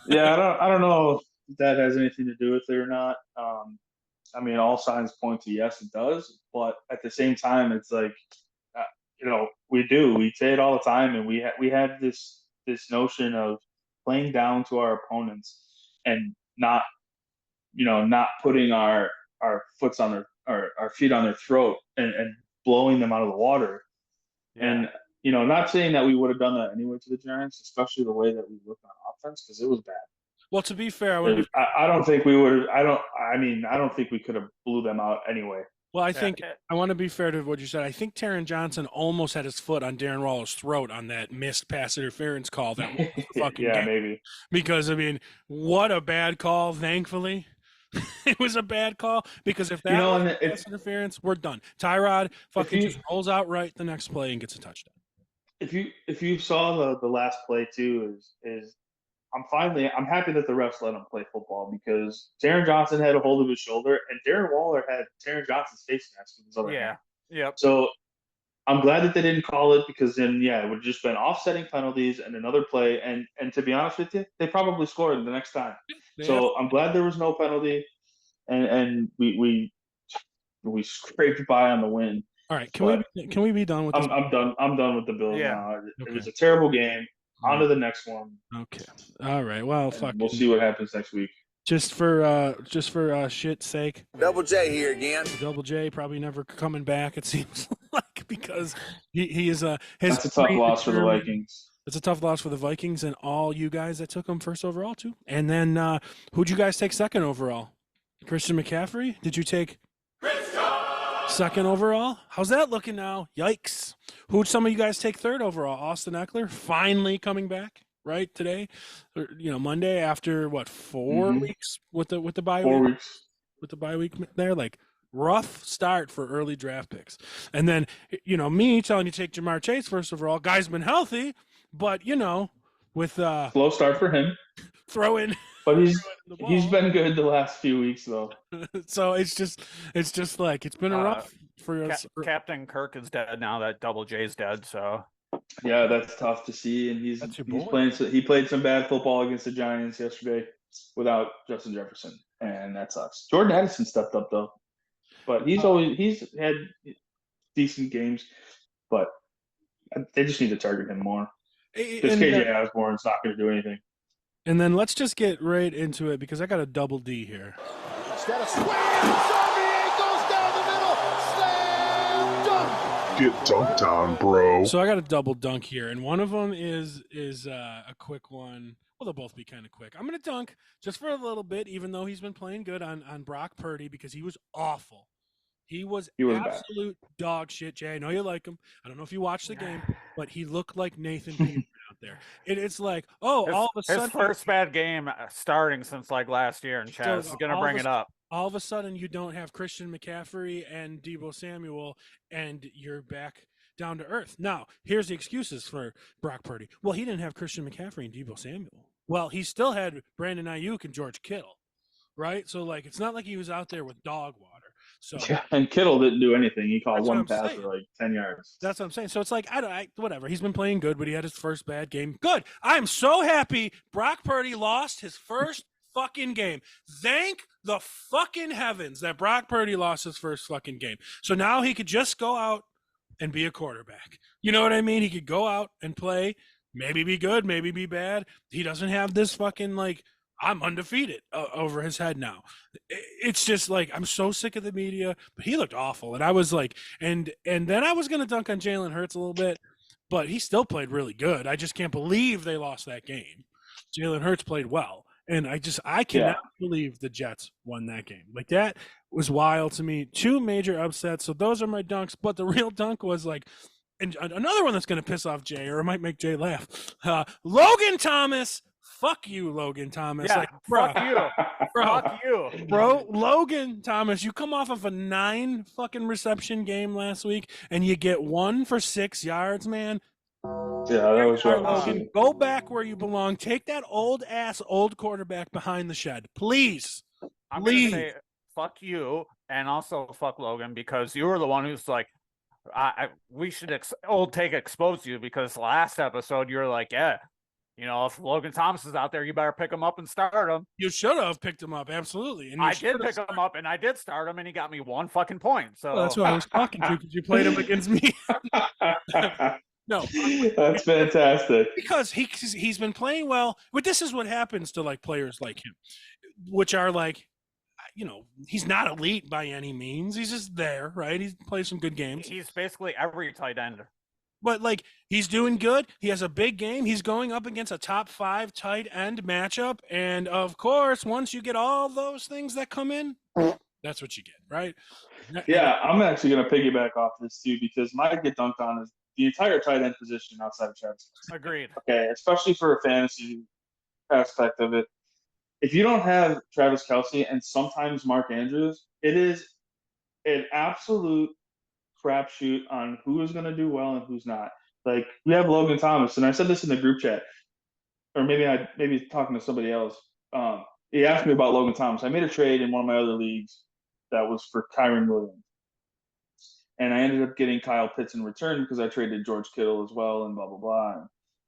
Yeah, I don't know if that has anything to do with it or not. I mean, all signs point to yes, it does. But at the same time, it's like, we say it all the time, and we have this notion of playing down to our opponents and not putting our foots on our feet on their throat and blowing them out of the water. Yeah. And not saying that we would have done that anyway to the Giants, especially the way that we looked on offense, because it was bad. Well, to be fair, I don't think we would have. I don't think we could have blew them out anyway. Well, I want to be fair to what you said. I think Taron Johnson almost had his foot on Darren Waller's throat on that missed pass interference call. That was the fucking game. Maybe. Because what a bad call. Thankfully, it was a bad call, because if that was pass interference, we're done. Tyrod fucking just rolls out right the next play and gets a touchdown. If you saw the last play too, is I'm happy that the refs let him play football, because Taron Johnson had a hold of his shoulder and Darren Waller had Taron Johnson's face mask with his other hand. Yep. So I'm glad that they didn't call it, because then it would have just been offsetting penalties and another play, and to be honest with you, they probably scored the next time. So I'm glad there was no penalty, and we scraped by on the win. All right, can we be done with this? I'm done. I'm done with the Bills now. It was a terrible game. On to the next one. Okay. All right. Well, we'll see what happens next week. Just for shit's sake. Double J here again. Double J probably never coming back, it seems like, because he is that's a tough loss for the Vikings. It's a tough loss for the Vikings and all you guys that took him first overall too. And then who'd you guys take second overall? Christian McCaffrey? Did you take second overall? How's that looking now? Yikes. Who'd some of you guys take third overall? Austin Eckler finally coming back, right, today? Or, Monday after 4 weeks with the bye 4 week? weeks. With the bye week there, rough start for early draft picks. And then, me telling you to take Jamar Chase first overall. Guy's been healthy, but with slow start for him. Throw in. But he's been good the last few weeks though. So it's just like it's been a rough for us. Captain Kirk is dead now that Double J's dead, so yeah, that's tough to see. And he played some bad football against the Giants yesterday without Justin Jefferson, and that sucks. Jordan Addison stepped up though, but he's had decent games, but they just need to target him more. Because KJ Osborne's not going to do anything. And then let's just get right into it, because I got a double D here. Instead of swing, Xavier goes down the middle, slam dunk. get dunked on, bro. So I got a double dunk here, and one of them is a quick one. Well, they'll both be kind of quick. I'm going to dunk just for a little bit, even though he's been playing good on Brock Purdy because he was awful. He was bad. absolute dog shit, Jay. I know you like him. I don't know if you watched the game, but he looked like Nathan Peterman out there. It's like, all of a sudden, his first bad game starting since like last year, and Chaz is going to bring it up. All of a sudden, you don't have Christian McCaffrey and Deebo Samuel, and you're back down to earth. Now, here's the excuses for Brock Purdy. Well, he didn't have Christian McCaffrey and Deebo Samuel. Well, he still had Brandon Ayuk and George Kittle, right? So, like, it's not like he was out there with dog water. So, yeah, and Kittle didn't do anything. He caught one pass for like 10 yards. That's what I'm saying. So it's like, whatever. He's been playing good, but he had his first bad game. Good. I'm so happy Brock Purdy lost his first fucking game. Thank the fucking heavens that Brock Purdy lost his first fucking game. So now he could just go out and be a quarterback. You know what I mean? He could go out and play, maybe be good, maybe be bad. He doesn't have this fucking like, I'm undefeated over his head now. It's just like, I'm so sick of the media, but he looked awful. And I was like, and then I was going to dunk on Jalen Hurts a little bit, but he still played really good. I just can't believe they lost that game. Jalen Hurts played well. And I cannot believe the Jets won that game. Like, that was wild to me. 2 major upsets. So those are my dunks. But the real dunk was like, and another one that's going to piss off Jay, or it might make Jay laugh. Logan Thomas. Fuck you, Logan Thomas. Yeah, like, bro, fuck you. Fuck you. Bro, Logan Thomas, you come off of a 9 fucking reception game last week, and you get 1 for 6 yards, man. Yeah, that was right. Go back where you belong. Take that old quarterback behind the shed, please. I'm going to say fuck you, and also fuck Logan, because you were the one who's like, we should Old Take expose you, because last episode you were like, yeah, you know, if Logan Thomas is out there, you better pick him up and start him. You should have picked him up, absolutely. And I did pick him up, and I did start him, and he got me 1 fucking point. So that's what I was talking to, because you played him against me. No, that's fantastic. Because he's been playing well, but this is what happens to like players like him, which are like, you know, he's not elite by any means. He's just there, right? He plays some good games. He's basically every tight end. But like, he's doing good. He has a big game. He's going up against a top 5 tight end matchup, and of course, once you get all those things that come in, that's what you get, right? Yeah, I'm actually going to piggyback off this too, because my get dunked on is the entire tight end position outside of Travis. Agreed. Okay, especially for a fantasy aspect of it. If you don't have Travis Kelce and sometimes Mark Andrews, it is an absolute crapshoot on who is going to do well and who's not. Like, we have Logan Thomas, and I said this in the group chat, or maybe talking to somebody else. He asked me about Logan Thomas. I made a trade in one of my other leagues that was for Kyren Williams. And I ended up getting Kyle Pitts in return because I traded George Kittle as well and blah, blah, blah.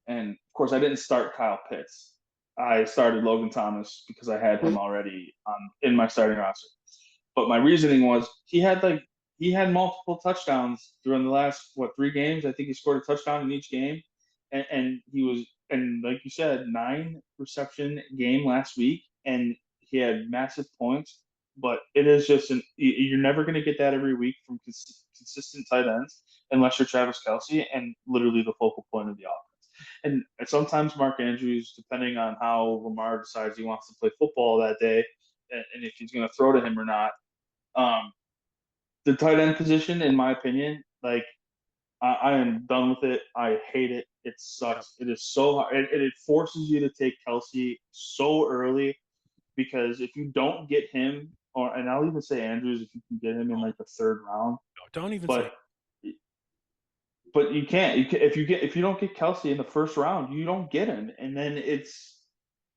And, of course, I didn't start Kyle Pitts. I started Logan Thomas because I had him already in my starting roster. But my reasoning was he had multiple touchdowns during the last, 3 games? I think he scored a touchdown in each game. And he was, and like you said, 9 reception game last week. And he had massive points. But it is just you're never going to get that every week from consistent tight ends unless you're Travis Kelce and literally the focal point of the offense. And sometimes Mark Andrews, depending on how Lamar decides he wants to play football that day, and if he's going to throw to him or not, the tight end position, in my opinion, like, I am done with it. I hate it. It sucks. It is so hard. It forces you to take Kelce so early, because if you don't get him, and I'll even say Andrews, if you can get him in like the 3rd round. No, don't even say. But you can't. If you don't get Kelce in the 1st round, you don't get him, and then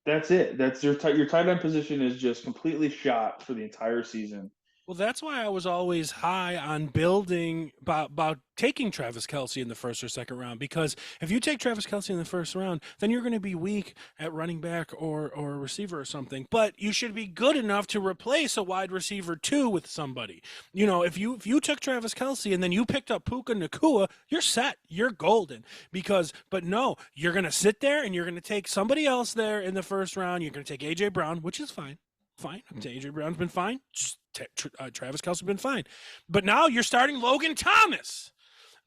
that's it. That's your tight end position is just completely shot for the entire season. Well, that's why I was always high on building about taking Travis Kelce in the 1st or 2nd round, because if you take Travis Kelce in the 1st round, then you're going to be weak at running back or a receiver or something. But you should be good enough to replace a wide receiver 2 with somebody. You know, if you took Travis Kelce and then you picked up Puka Nacua, you're set. You're golden. But no, you're going to sit there and you're going to take somebody else there in the 1st round. You're going to take A.J. Brown, which is fine. A.J. Brown's been fine. Travis Kelce's been fine. But now you're starting Logan Thomas.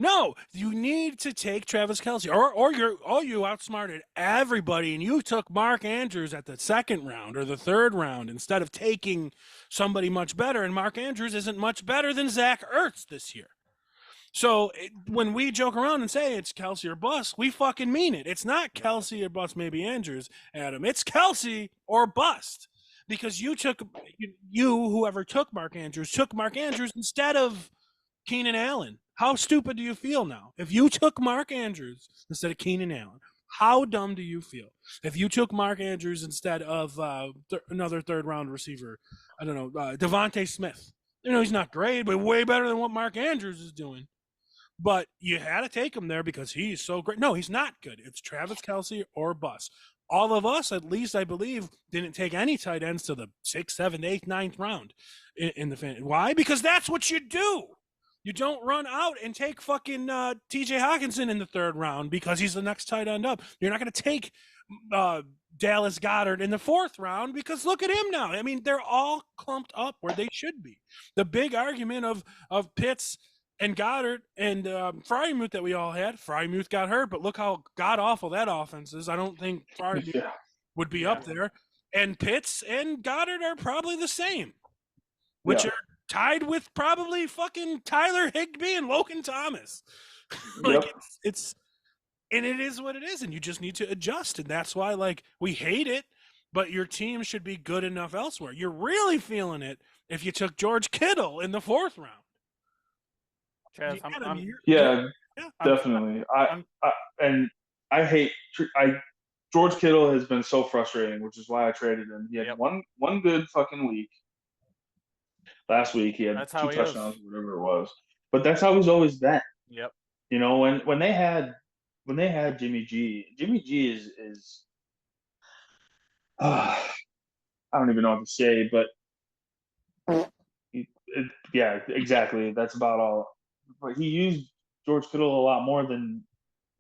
No, you need to take Travis Kelce, or you outsmarted everybody, and you took Mark Andrews at the second round or the third round instead of taking somebody much better. And Mark Andrews isn't much better than Zach Ertz this year. So when we joke around and say it's Kelce or bust, we fucking mean it. It's not Kelce or bust, maybe Andrews, Adam. It's Kelce or bust, because you took whoever took Mark Andrews instead of Keenan Allen. How stupid do you feel now? If you took Mark Andrews instead of Keenan Allen, how dumb do you feel? If you took Mark Andrews instead of another third round receiver, I don't know, Devontae Smith. He's not great, but way better than what Mark Andrews is doing. But you had to take him there because he's so great. No, he's not good. It's Travis Kelce or bust. All of us, at least I believe, didn't take any tight ends to the 6th, 7th, 8th, 9th round in the fan. Why? Because that's what you do. You don't run out and take fucking TJ Hawkinson in the 3rd round because he's the next tight end up. You're not going to take Dallas Goedert in the 4th round because look at him now. I mean, they're all clumped up where they should be. The big argument of Pitts and Goddard and Freiermuth that we all had. Freiermuth got hurt, but look how god-awful that offense is. I don't think Freiermuth would be up there. And Pitts and Goddard are probably the same, which are tied with probably fucking Tyler Higbee and Logan Thomas. It's and it is what it is, and you just need to adjust. And that's why, we hate it, but your team should be good enough elsewhere. You're really feeling it if you took George Kittle in the 4th round. Chaz, definitely. I hate George Kittle has been so frustrating, which is why I traded him. He had one good fucking week. Last week he had 2 touchdowns, whatever it was. But that's how he's always been. Yep. When they had Jimmy G is I don't even know what to say, but exactly. That's about all. But he used George Kittle a lot more than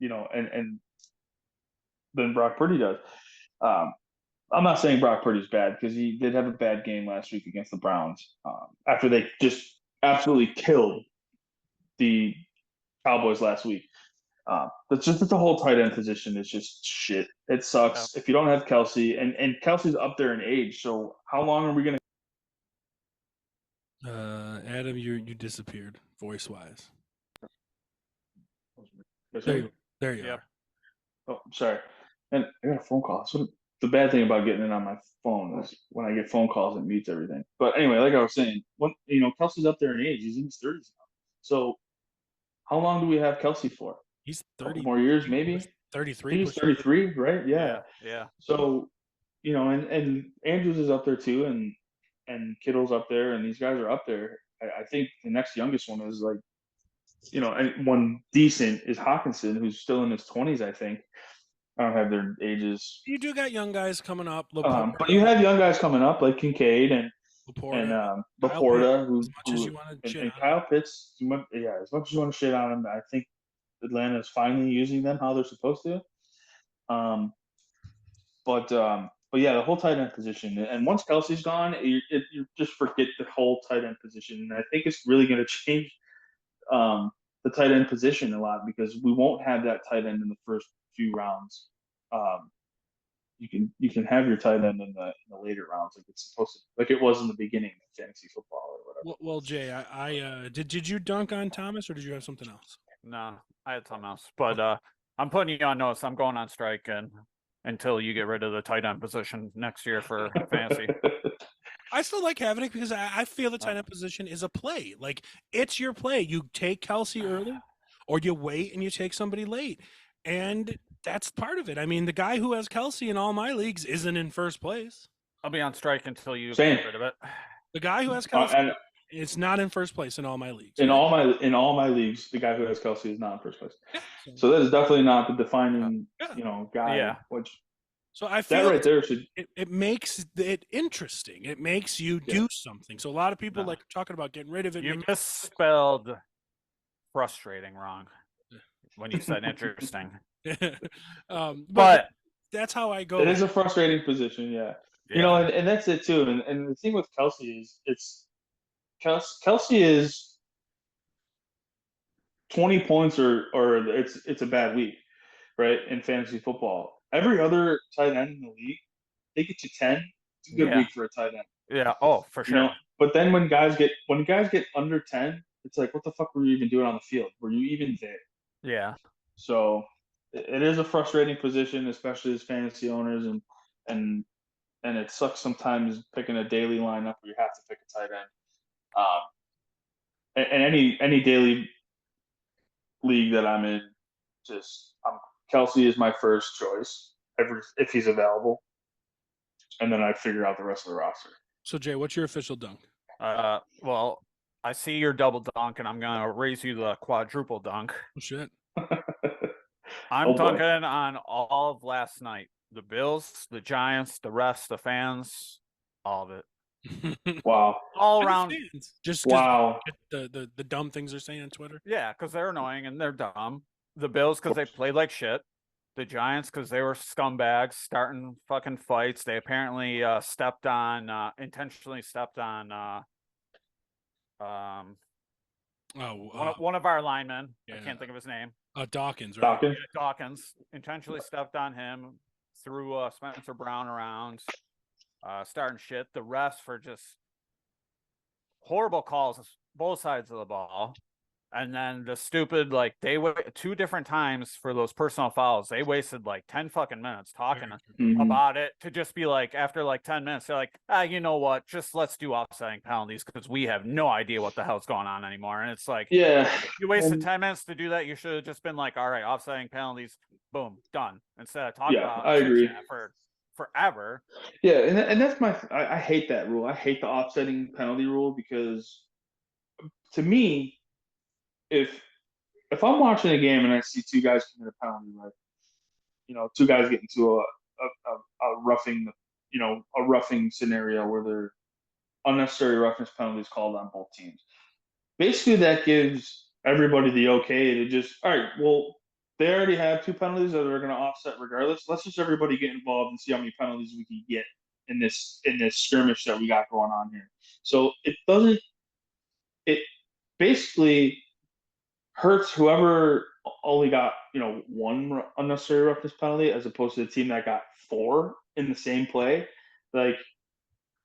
and than Brock Purdy does. I'm not saying Brock Purdy's bad because he did have a bad game last week against the Browns after they just absolutely killed the Cowboys last week. But just that the whole tight end position is just shit. It sucks if you don't have Kelce, and Kelce's up there in age. So how long are we going to? Adam, you disappeared voice-wise. There you are. Oh, I'm sorry. And I got a phone call. So the bad thing about getting it on my phone is when I get phone calls, it mutes everything. But anyway, like I was saying, Kelce's up there in age. He's in his 30s now. So how long do we have Kelce for? He's 30 more years, maybe. 33. He's 33, right? Yeah. So, and Andrews is up there too, and Kittle's up there, and these guys are up there. I think the next youngest one is and one decent is Hawkinson, who's still in his 20s, I think. I don't have their ages. You do got young guys coming up. But you have young guys coming up like Kincaid and Laporta, and Kyle Pitts. As much as you want to shit on him, I think Atlanta is finally using them how they're supposed to. But the whole tight end position, and once Kelce's gone, you just forget the whole tight end position. And I think it's really going to change the tight end position a lot because we won't have that tight end in the first few rounds. You can have your tight end in the later rounds like it's supposed to, like it was in the beginning of fantasy football or whatever. Well, Jay, I did you dunk on Thomas or did you have something else? No, I had something else, but I'm putting you on notice. I'm going on strike until you get rid of the tight end position next year for fantasy. I still like having it because I feel the tight end position is a play. Like it's your play. You take Kelce early, or you wait and you take somebody late, and that's part of it. I mean, the guy who has Kelce in all my leagues isn't in first place. I'll be on strike until you get rid of it. The guy who has Kelce is not in first place in all my leagues. In all my leagues, the guy who has Kelce is not in first place. Yeah. So that is definitely not the defining, guy. Yeah. So I feel that right there it makes it interesting. It makes you do something. So a lot of people like talking about getting rid of it. You misspelled frustrating wrong when you said interesting. But that's how I go. It is a frustrating position, yeah. And that's it too. And the thing with Kelce is Kelce is 20 points or it's a bad week, right? In fantasy football, every other tight end in the league, they get you 10. It's a good Yeah. week for a tight end. Yeah. Oh, for You know, sure. but then when guys get under 10, it's like, what the fuck were you even doing on the field? Were you even there? Yeah. So it is a frustrating position, especially as fantasy owners, and it sucks sometimes picking a daily lineup where you have to pick a tight end. And any daily league that I'm in, Kelsey is my first choice if he's available, and then I figure out the rest of the roster. So Jay, what's your official dunk? Well, I see your double dunk, and I'm gonna raise you the quadruple dunk. Oh shit. I'm Oh, boy. dunking on all of last night. The Bills, the Giants, the refs, the fans, all of it. Wow. All Why the around. fans? Just 'cause Wow. the dumb things they're saying on Twitter. Yeah, because they're annoying and they're dumb. The Bills because they played like shit. The Giants because they were scumbags starting fucking fights. They apparently intentionally stepped on one of our linemen. I yeah. can't think of his name. Dawkins, right? Dawkins. Yeah, Dawkins intentionally stepped on him, threw Spencer Brown around, starting shit. The refs for just horrible calls, both sides of the ball. And then the stupid, like, they wait 2 different times for those personal fouls. They wasted like 10 fucking minutes talking Mhm. about it to just be like, after like 10 minutes, they're like, you know what? Just let's do offsetting penalties because we have no idea what the hell's going on anymore. And it's like, Yeah. you wasted 10 minutes to do that. You should have just been like, all right, offsetting penalties, boom, done. Instead of talking about I agree. chit-chat for forever. Yeah, and that's I hate that rule. I hate the offsetting penalty rule because, to me, if I'm watching a game and I see 2 guys commit a penalty, like, 2 guys get into a roughing, a roughing scenario where they're unnecessary roughness penalties called on both teams. Basically, that gives everybody the okay to just, all right, well, they already have 2 penalties that are going to offset regardless. Let's just everybody get involved and see how many penalties we can get in this skirmish that we got going on here. So it basically hurts whoever only got 1 unnecessary roughness penalty as opposed to the team that got 4 in the same play. Like,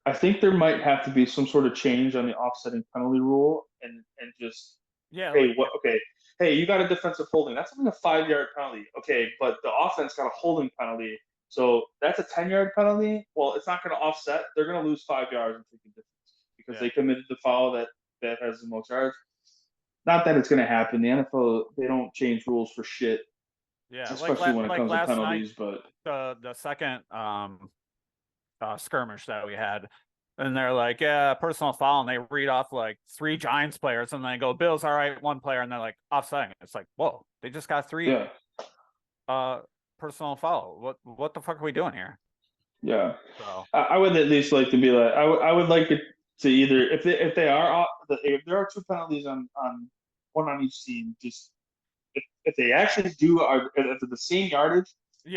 I think there might have to be some sort of change on the offsetting penalty rule and just, Yeah. hey, hey, you got a defensive holding. That's only a 5-yard penalty. Okay, but the offense got a holding penalty. So that's a 10-yard penalty. Well, it's not going to offset. They're going to lose 5 yards and take a difference because they committed the foul that has the most yards. Not that it's going to happen. The NFL, they don't change rules for shit. Yeah, especially when it comes to penalties. But the second skirmish that we had, and they're like, yeah, personal foul, and they read off like 3 Giants players, and they go, Bills, all right, 1 player, and they're like, offsetting. It's like, whoa, they just got 3 personal foul. What the fuck are we doing here? Yeah, so I would at least like to be like, I would like it to either, if there are 2 penalties on one on each team, just if they actually if they're the same yardage,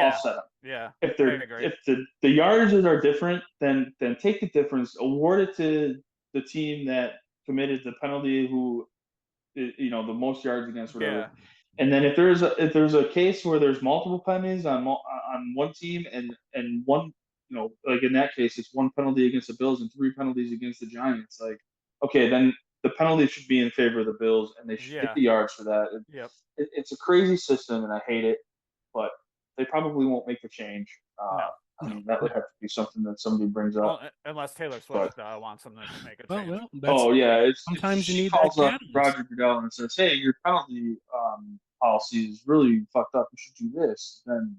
offset them. Yeah. If the yardages are different, then take the difference, award it to the team that committed the penalty, who, the most yards against, whatever. Yeah. And then if there's a case where there's multiple penalties on one team and one, like in that case, it's 1 penalty against the Bills and 3 penalties against the Giants. Like, okay, then the penalty should be in favor of the Bills, and they should get the yards for that. It's a crazy system, and I hate it, but they probably won't make the change. No. I mean, that would have to be something that somebody brings up. Well, unless Taylor Swift wants them to make a change. Sometimes you need calls that up Roger Goodell and says, "Hey, your penalty policy is really fucked up. You should do this." Then,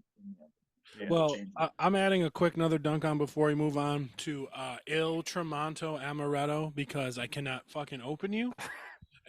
I'm adding a quick another dunk on before we move on to Il Tremonto Amaretto, because I cannot fucking open you.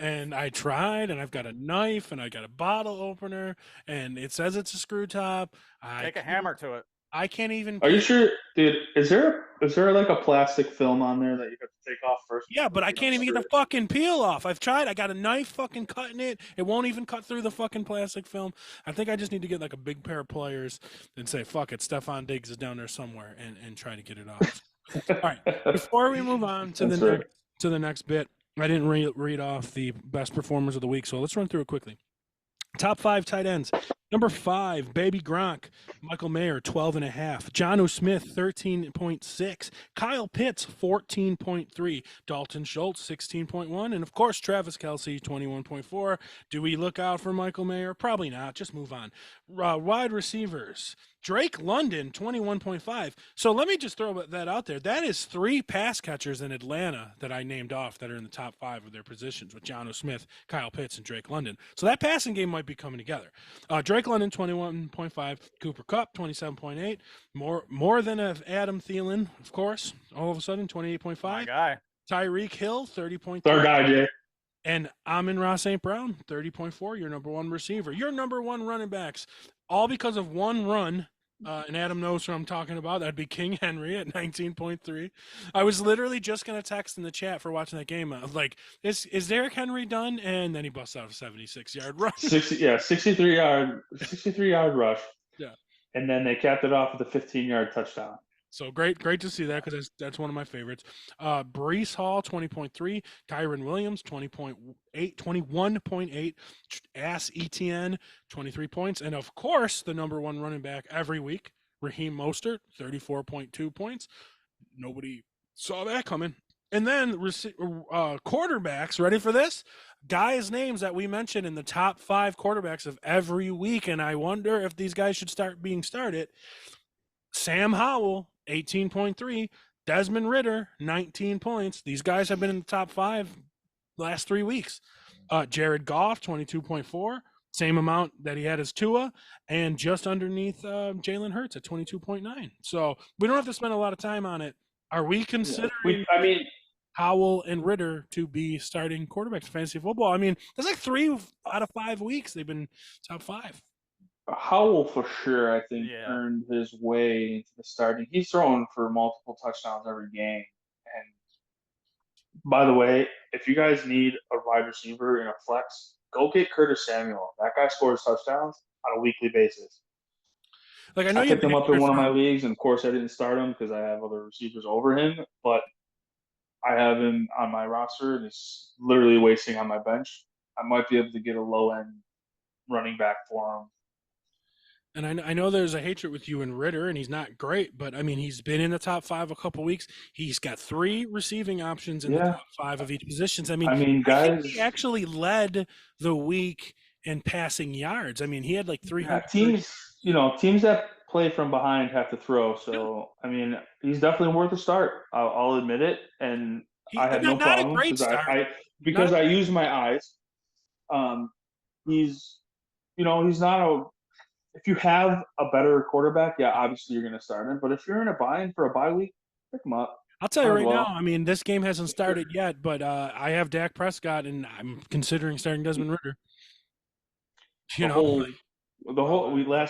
And I tried, and I've got a knife, and I got a bottle opener, and it says it's a screw top. Take a hammer to it. I can't even. Are you sure, dude? Is there like a plastic film on there that you have to take off first? Yeah, but I can't even get the fucking peel off. I've tried. I got a knife fucking cutting it. It won't even cut through the fucking plastic film. I think I just need to get like a big pair of pliers and say, fuck it, Stefon Diggs is down there somewhere, and try to get it off. All right. Before we move on to the next bit, I didn't read off the best performers of the week, so let's run through it quickly. Top 5 tight ends. Number 5, Baby Gronk. Michael Mayer, 12.5. Jonnu Smith, 13.6. Kyle Pitts, 14.3. Dalton Schultz, 16.1. And, of course, Travis Kelce, 21.4. Do we look out for Michael Mayer? Probably not. Just move on. Wide receivers. Drake London, 21.5. So let me just throw that out there. That is 3 pass catchers in Atlanta that I named off that are in the top 5 of their positions with Jonnu Smith, Kyle Pitts, and Drake London. So that passing game might be coming together. Drake London, 21.5. Cooper Kupp, 27.8. More than Adam Thielen, of course. All of a sudden, 28.5. My guy. Tyreek Hill, 30.3. Our guy, Jay. And Amon-Ra St. Brown, 30.4, your number 1 receiver. Your number 1 running backs, all because of one run. And Adam knows what I'm talking about. That'd be King Henry at 19.3. I was literally just going to text in the chat for watching that game. I was like, is Derrick Henry done? And then he busts out a 76-yard run. 63-yard rush. Yeah. And then they capped it off with a 15-yard touchdown. So great to see that because that's one of my favorites. Breece Hall, 20.3. Kyron Williams, 21.8. Ass Etienne, 23 points. And, of course, the number 1 running back every week, Raheem Mostert, 34.2 points. Nobody saw that coming. And then quarterbacks, ready for this? Guys' names that we mentioned in the top 5 quarterbacks of every week, and I wonder if these guys should start being started. Sam Howell, 18.3. Desmond Ridder, 19 points. These guys have been in the top 5 last 3 weeks. Jared Goff, 22.4. Same amount that he had as Tua, and just underneath Jalen Hurts at 22.9. So we don't have to spend a lot of time on it. Are we considering Howell and Ridder to be starting quarterbacks in fantasy football? I mean, that's like 3 out of 5 weeks they've been top 5. Howell for sure, I think, earned his way into the starting. He's throwing for multiple touchdowns every game. And by the way, if you guys need a wide receiver in a flex, go get Curtis Samuel. That guy scores touchdowns on a weekly basis. Like I know you picked him up in one of my leagues, and of course I didn't start him because I have other receivers over him. But I have him on my roster, and it's literally wasting on my bench. I might be able to get a low end running back for him. And I know there's a hatred with you and Ridder, and he's not great, but I mean, he's been in the top 5 a couple weeks. He's got 3 receiving options in the top 5 of each positions. I mean, guys, I think he actually led the week in passing yards. I mean, he had like 300. Teams that play from behind have to throw. So, I mean, he's definitely worth a start. I'll admit it. And I have no problem because I use my eyes. He's not a. If you have a better quarterback, obviously you're going to start him. But if you're in a buy-in for a bye week, pick him up. I'll tell you right now, I mean, this game hasn't started yet, but I have Dak Prescott, and I'm considering starting Desmond Ridder. Last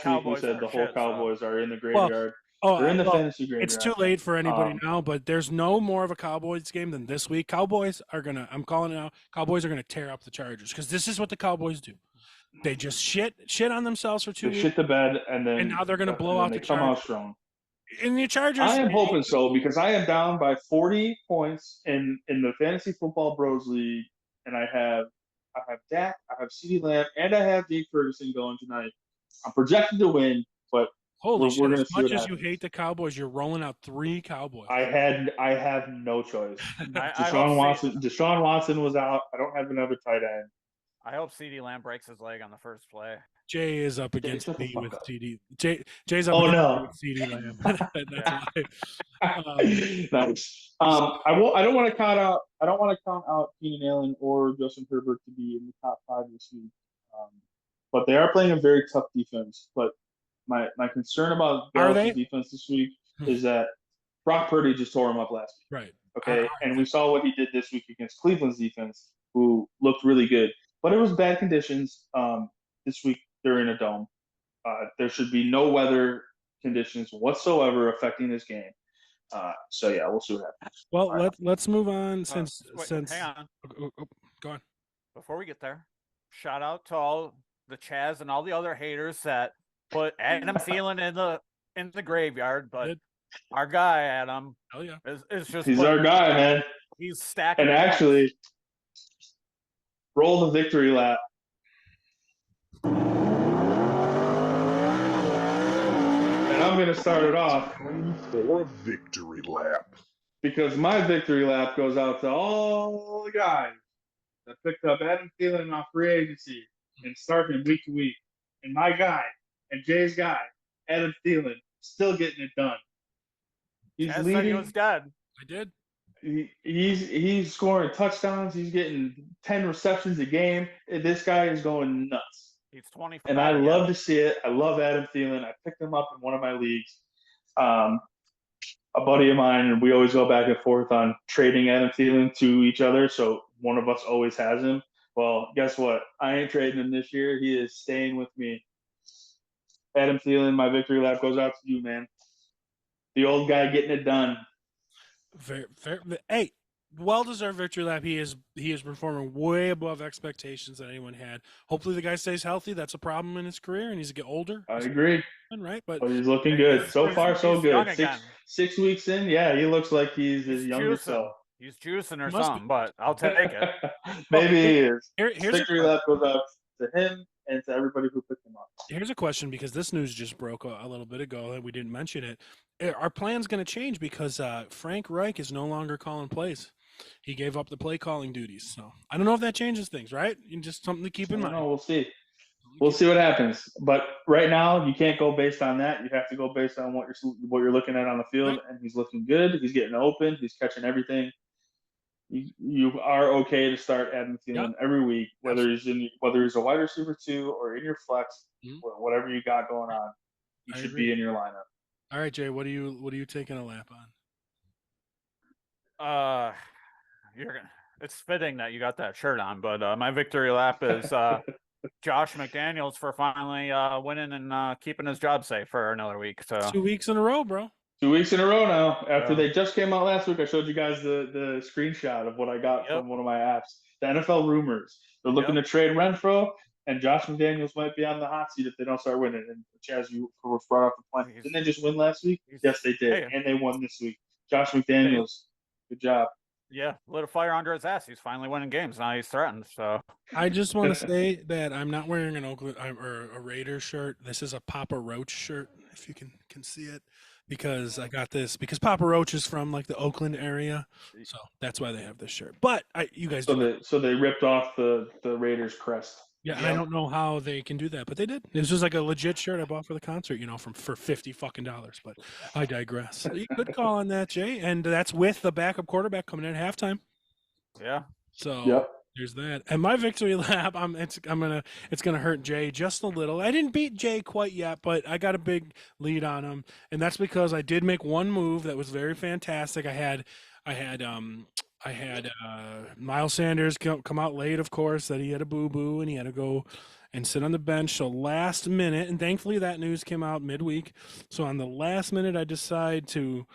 week we said the whole Cowboys are in the graveyard. They're in the fantasy graveyard. It's too late for anybody now, but there's no more of a Cowboys game than this week. Cowboys are going to – I'm calling it out. Cowboys are going to tear up the Chargers because this is what the Cowboys do. They just shit on themselves for 2 weeks. Shit the bed, and now they're going to blow out the Chargers. Come out strong. And the Chargers. I am hoping so because I am down by 40 points in the Fantasy Football Bros League, and I have Dak, I have CeeDee Lamb, and I have Jake Ferguson going tonight. I'm projected to win, but holy shit! As much as you hate the Cowboys, you're rolling out 3 Cowboys. I have no choice. Deshaun Watson was out. I don't have another tight end. I hope CeeDee Lamb breaks his leg on the first play. Jay is up against me with CeeDee. Jay's up against me with CeeDee Lamb. That's nice. I don't want to count out. I don't want to count out Keenan Allen or Justin Herbert to be in the top 5 this week. But they are playing a very tough defense. But my concern about Dallas' defense this week is that Brock Purdy just tore him up last week. Right. Okay. And we saw what he did this week against Cleveland's defense, who looked really good. But it was bad conditions. This week they're in a dome. There should be no weather conditions whatsoever affecting this game. We'll see what happens. Well, let's move on since hang on. Go on. Before we get there, shout out to all the Chaz and all the other haters that put Adam Thielen in the graveyard, but our guy Adam, is just he's our guy, man. He's stacking. And actually, roll the victory lap. And I'm going to start it off For a victory lap. because my victory lap goes out to all the guys that picked up Adam Thielen off free agency and starting week to week. And my guy and Jay's guy, Adam Thielen, still getting it done. He's Chaz said he leading. was dead. I did. He's scoring touchdowns. He's getting 10 receptions a game. This guy is going nuts. He's 25. And I love to see it. I love Adam Thielen. I picked him up in one of my leagues. A buddy of mine, and we always go back and forth on trading Adam Thielen to each other. So one of us always has him. Well, guess what? I ain't trading him this year. He is staying with me. Adam Thielen, my victory lap goes out to you, man. The old guy getting it done. Fair. Hey, well-deserved victory lap. He is performing way above expectations that anyone had. Hopefully the guy stays healthy. That's a problem in his career, and he's get older. I agree. Right, but He's looking good. So far, so He's young good. again. 6 weeks in, yeah, he looks like he's his younger juicing. self. He's juicing or Must be. something, but I'll take it. Maybe he is. here's a Victory lap goes out to him and to everybody who picked him up. Here's a question, because this news just broke a little bit ago and we didn't mention it. Our plan's going to change because Frank Reich is no longer calling plays. He gave up the play calling duties. So I don't know if that changes things, right? Just something to keep in mind. No, we'll see. We'll see what happens. But right now, you can't go based on that. You have to go based on what you're looking at on the field. And he's looking good. He's getting open. He's catching everything. You are okay to start Adam Thielen every week, whether he's a wide receiver 2 or in your flex, whatever you got going on. He should be in your lineup. All right, Jay, what are you taking a lap on? It's fitting that you got that shirt on, but my victory lap is Josh McDaniels for finally winning and keeping his job safe for another week. So 2 weeks in a row, bro. 2 weeks in a row now. After they just came out last week, I showed you guys the screenshot of what I got from one of my apps. The NFL rumors. They're looking to trade Renfro, and Josh McDaniels might be on the hot seat if they don't start winning. And Chaz, you were brought off the plan. Didn't they just win last week? Yes, they did. And they won this week. Josh McDaniels, good job. Yeah, lit a fire under his ass. He's finally winning games. Now he's threatened. So I just want to say that I'm not wearing an Oakland or a Raiders shirt. This is a Papa Roach shirt, if you can see it, because I got this because Papa Roach is from like the Oakland area, so that's why they have this shirt. But you guys, so they ripped off the Raiders crest. Yeah, and I don't know how they can do that, but they did. It was just like a legit shirt I bought for the concert, for $50 fucking. But I digress. Good call on that, Jay. And that's with the backup quarterback coming in at halftime. Yeah. So there's that. And my victory lap, it's gonna hurt Jay just a little. I didn't beat Jay quite yet, but I got a big lead on him, and that's because I did make one move that was very fantastic. I had Miles Sanders come out late, of course, that he had a boo-boo and he had to go and sit on the bench. So last minute, and thankfully that news came out midweek. So on the last minute, I decided to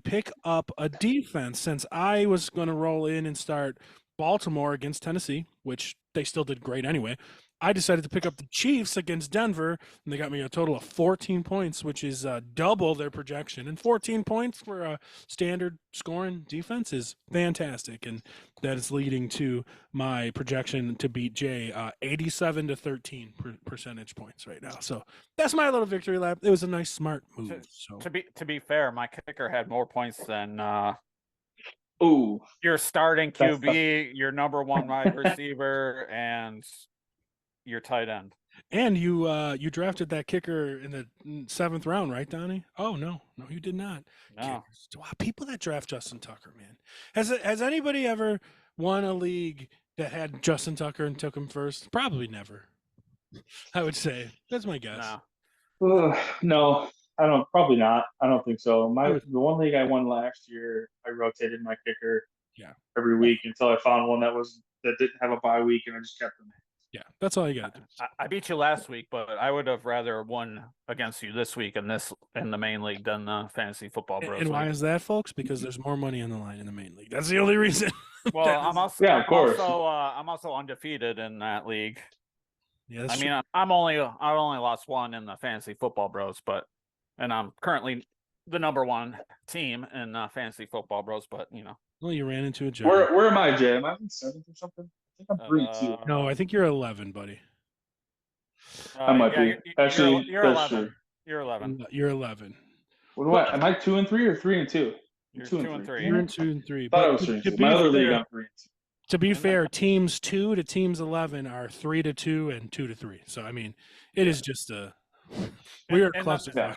pick up a defense since I was going to roll in and start Baltimore against Tennessee, which they still did great anyway. I decided to pick up the Chiefs against Denver, and they got me a total of 14 points, which is double their projection. And 14 points for a standard scoring defense is fantastic, and that is leading to my projection to beat Jay 87 to 13 percentage points right now. So that's my little victory lap. It was a nice, smart move. To be fair, my kicker had more points than your starting QB, your number one wide receiver, and your tight end. And you drafted that kicker in the 7th round, right, Donnie? Oh no, you did not. No. Wow, people that draft Justin Tucker, man. Has anybody ever won a league that had Justin Tucker and took him first? Probably never. I would say that's my guess. No, I don't. Probably not. I don't think so. The one league I won last year, I rotated my kicker every week until I found one that didn't have a bye week, and I just kept him. Yeah, that's all you got to do. I beat you last week, but I would have rather won against you this week in the main league than the Fantasy Football Bros. And why is that, folks? Because there's more money on the line in the main league. That's the only reason. Well, I'm also undefeated in that league. Yeah, I only lost one in the Fantasy Football Bros, and I'm currently the number one team in Fantasy Football Bros. But well, you ran into a joke. Where am I, Jay? Am I in 7th or something? I think I'm 3-2. No, I think you're 11, buddy. I might be. Actually, you're that's 11. true. You're 11. You're 11. What do I? Am I 2 and 3 or 3 and 2? You're 2 2 and 3. You're in 2 and 3. Thought I But was 3 and to 2. be My other league, fair, I'm 3 and 2. to be fair, teams 2 to teams 11 are 3 to 2 and 2 to 3. So I mean, it is just a weird And clusterfuck.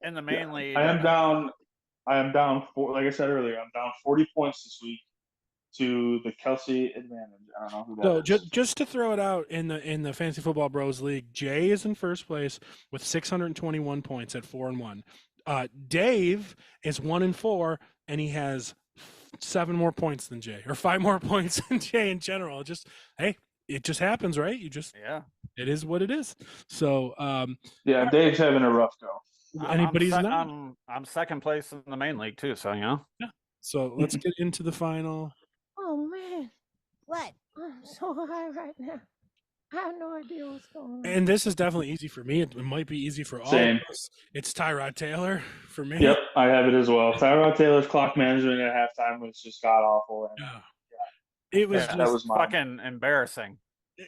In the main league, I am down. Like I said earlier, I'm down 40 points this week to the Kelsey advantage. I don't know who that So is. just to throw it out in the Fantasy Football Bros League, Jay is in first place with 621 points at 4-1. Dave is 1-4, and he has 7 more points than Jay, or 5 more points than Jay in general. It just happens, right? yeah. It is what it is. So Yeah, Dave's having a rough go. anybody's not. I'm second place in the main league too, so you know. So let's get into the final. Oh man, what? I'm so high right now. I have no idea what's going on. And this is definitely easy for me. It might be easy for all Same. of us. It's Tyrod Taylor for me. Yep, I have it as well. Tyrod Taylor's clock management at halftime was just god awful. And Yeah. It was Yeah, just that was mine. fucking embarrassing.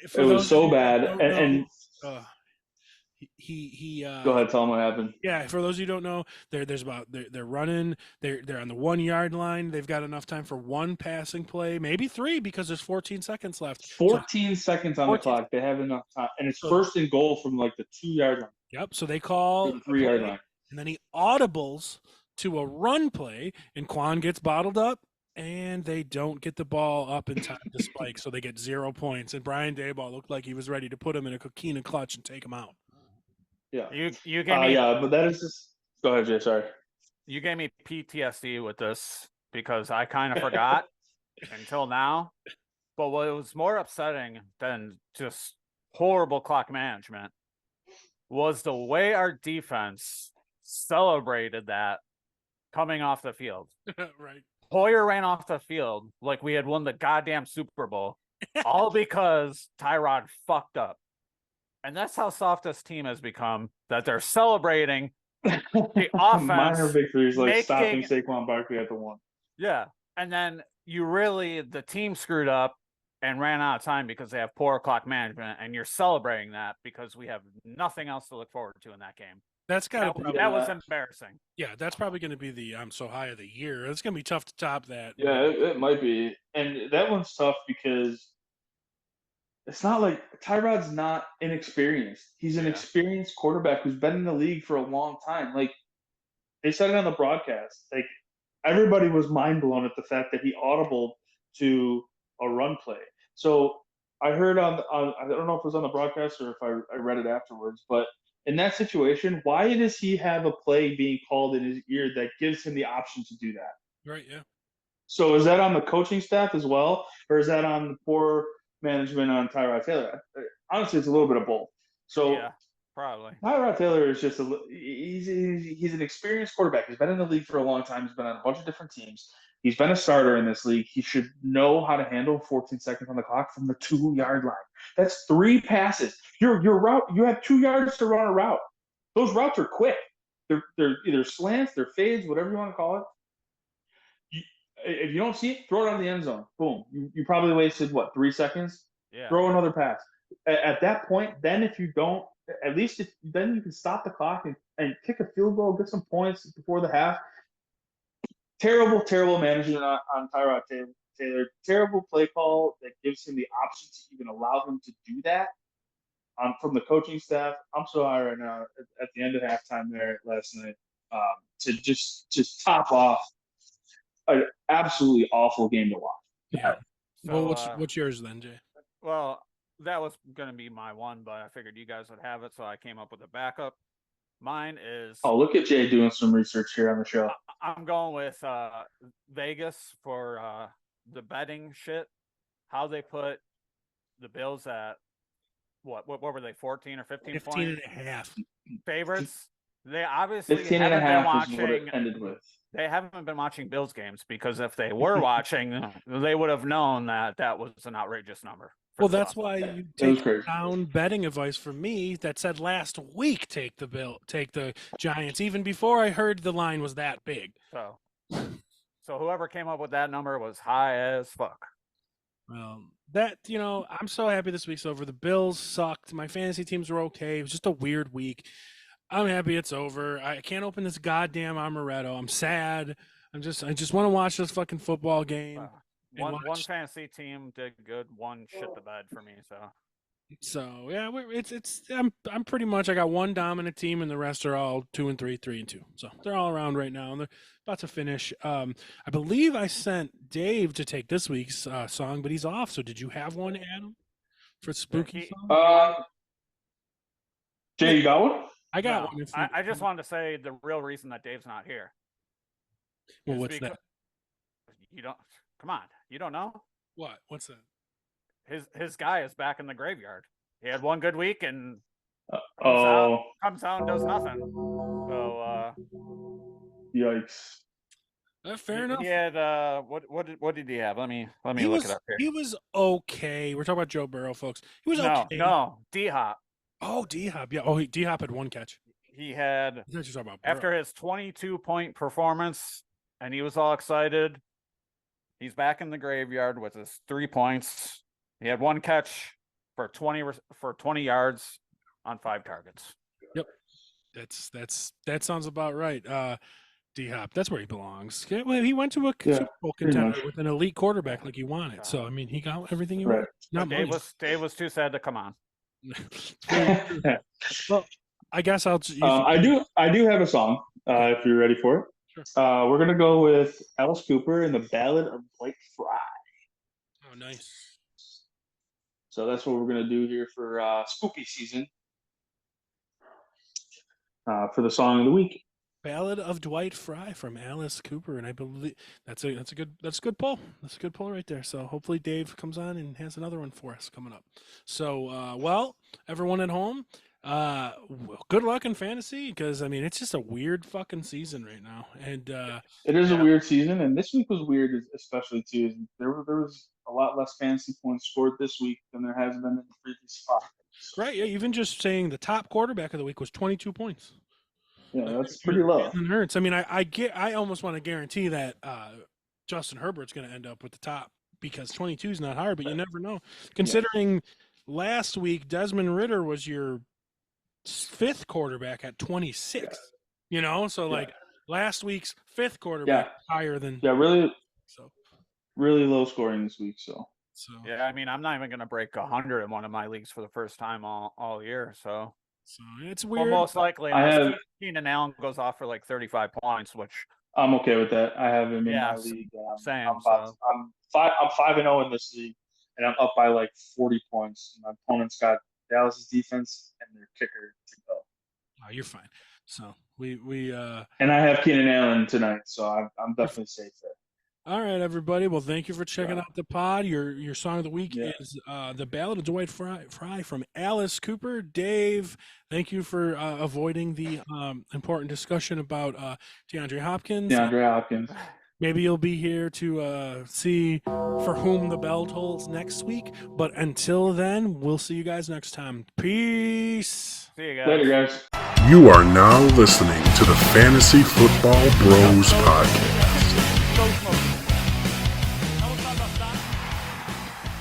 for It was those so of you bad. that don't And know, he go ahead, tell him what happened. Yeah, for those of you who don't know, they're running, they're on the 1 yard line. They've got enough time for one passing play, maybe 3 because there's 14 seconds left. 14 seconds on 14. the clock. They have enough time, and it's So- first and goal from like the 2 yard line, Yep. So they or call the a 3 yard play, line. and then he audibles to a run play, and Quan gets bottled up, and they don't get the ball up in time to spike, so they get 0 points. And Brian Daboll looked like he was ready to put him in a coquina clutch and take him out. Yeah, You gave me yeah, but that is just. Go ahead, Jay. Sorry. you gave me PTSD with this because I kind of forgot until now. But what was more upsetting than just horrible clock management was the way our defense celebrated that coming off the field. Right. Hoyer ran off the field like we had won the goddamn Super Bowl, all because Tyrod fucked up. And that's how soft this team has become, that they're celebrating the offense. Minor victories like stopping making- Saquon Barkley at the 1. Yeah. And then the team screwed up and ran out of time because they have poor clock management, and you're celebrating that because we have nothing else to look forward to in that game. That's got to That was embarrassing. Yeah, that's probably going to be the I'm so high of the year. It's going to be tough to top that. Yeah, it might be, and that one's tough because it's not like Tyrod's not inexperienced. He's an Yeah. experienced quarterback who's been in the league for a long time. Like they said it on the broadcast, like everybody was mind blown at the fact that he audibled to a run play. So I heard on I don't know if it was on the broadcast or if I read it afterwards, but in that situation, why does he have a play being called in his ear that gives him the option to do that? Right, yeah. So is that on the coaching staff as well, or is that on the poor management on Tyrod Taylor? Honestly, it's a little bit of both. So Yeah, probably. Tyrod Taylor is just he's an experienced quarterback. He's been in the league for a long time. He's been on a bunch of different teams. He's been a starter in this league. He should know how to handle 14 seconds on the clock from the 2 yard line. That's 3 passes. Your route, you have 2 yards to run a route. Those routes are quick. They're either slants, they're fades, whatever you want to call it. If you don't see it, throw it on the end zone. Boom. You probably wasted 3 seconds? Yeah. Throw another pass. At that point, then if you don't, at least then you can stop the clock and kick a field goal, get some points before the half. Terrible management on Tyrod Taylor. Terrible play call that gives him the option to even allow him to do that. From the coaching staff, I'm so high right now at the end of halftime there last night to just top off an absolutely awful game to watch. Yeah. So, Well, what's yours then, Jay? Well, that was going to be my one, but I figured you guys would have it, so I came up with a backup. Mine is Oh, look at Jay doing some research here on the show. I'm going with Vegas for the betting shit. How they put the Bills at what were they, 14 or 15 15 point and a half. favorites? They obviously 15 and a haven't been half is what it watching. ended with. They haven't been watching Bills games, because if they were watching, they would have known that was an outrageous number. Well, that's why you was take crazy. down betting advice from me that said last week take the Giants, even before I heard the line was that big. So whoever came up with that number was high as fuck. Well, that, I'm so happy this week's over. The Bills sucked. My fantasy teams were okay. It was just a weird week. I'm happy it's over. I can't open this goddamn Amaretto. I'm sad. I just want to watch this fucking football game. One fantasy team did good, one shit the bed for me. So yeah, I'm pretty much, I got one dominant team and the rest are all 2-3, 3-2. So they're all around right now and they're about to finish. I believe I sent Dave to take this week's song, but he's off. So did you have one, Adam, for spooky song? Jay, you got one? I got one. I just wanted to say the real reason that Dave's not here. Well, what's that? You don't. Come on, you don't know? What? What's that? His guy is back in the graveyard. He had one good week and comes out and does nothing. So yikes. Fair enough. He had what did he have? Let me look it up here. He was okay. We're talking about Joe Burrow, folks. He was okay. No, D-Hop. Oh, D-Hop. Yeah. Oh, D-Hop had one catch. He had I thought you were talking about after his 22-point performance, and he was all excited. He's back in the graveyard with his 3 points. He had one catch for 20 yards on 5 targets. Yep, that sounds about right. D-Hop, that's where he belongs. He went to a Super Bowl contender with an elite quarterback like he wanted. So I mean, he got everything he wanted. Not Dave was too sad to come on. Well, I guess I'll. I do have a song. If you're ready for it. Sure. We're gonna go with Alice Cooper and the Ballad of Dwight Fry. Oh, nice. So that's what we're gonna do here for spooky season. For the song of the week. Ballad of Dwight Fry from Alice Cooper, and I believe that's a good pull. That's a good pull right there. So hopefully Dave comes on and has another one for us coming up. So well, everyone at home, good luck in fantasy because I mean it's just a weird fucking season right now, and it is a weird season, and this week was weird especially too. There was a lot less fantasy points scored this week than there has been in the previous spot. Right? Yeah, even just saying the top quarterback of the week was 22 points. Yeah, that's pretty low. Jalen Hurts. I mean, I almost want to guarantee that Justin Herbert's going to end up with the top because 22 is not hard, but you never know. Considering last week Desmond Ridder was your 5th quarterback at 26. So like last week's 5th quarterback higher than really low scoring this week. So yeah, I mean, I'm not even going to break 100 in one of my leagues for the first time all year. So it's weird. Well, most likely, Keenan Allen goes off for like 35 points, which I'm okay with that. I have him in my league. Same. I'm 5-0 in this league, and I'm up by like 40 points. My opponent's got Dallas's defense and their kicker to go. Oh, you're fine. So we and I have Keenan Allen tonight, so I'm definitely safe there. All right, everybody. Well, thank you for checking out the pod. Your song of the week is The Ballad of Dwight Fry from Alice Cooper. Dave, thank you for avoiding the important discussion about DeAndre Hopkins. Maybe you'll be here to see For Whom the Bell Tolls next week. But until then, we'll see you guys next time. Peace. See you guys. Later, guys. You are now listening to the Fantasy Football Bros Podcast.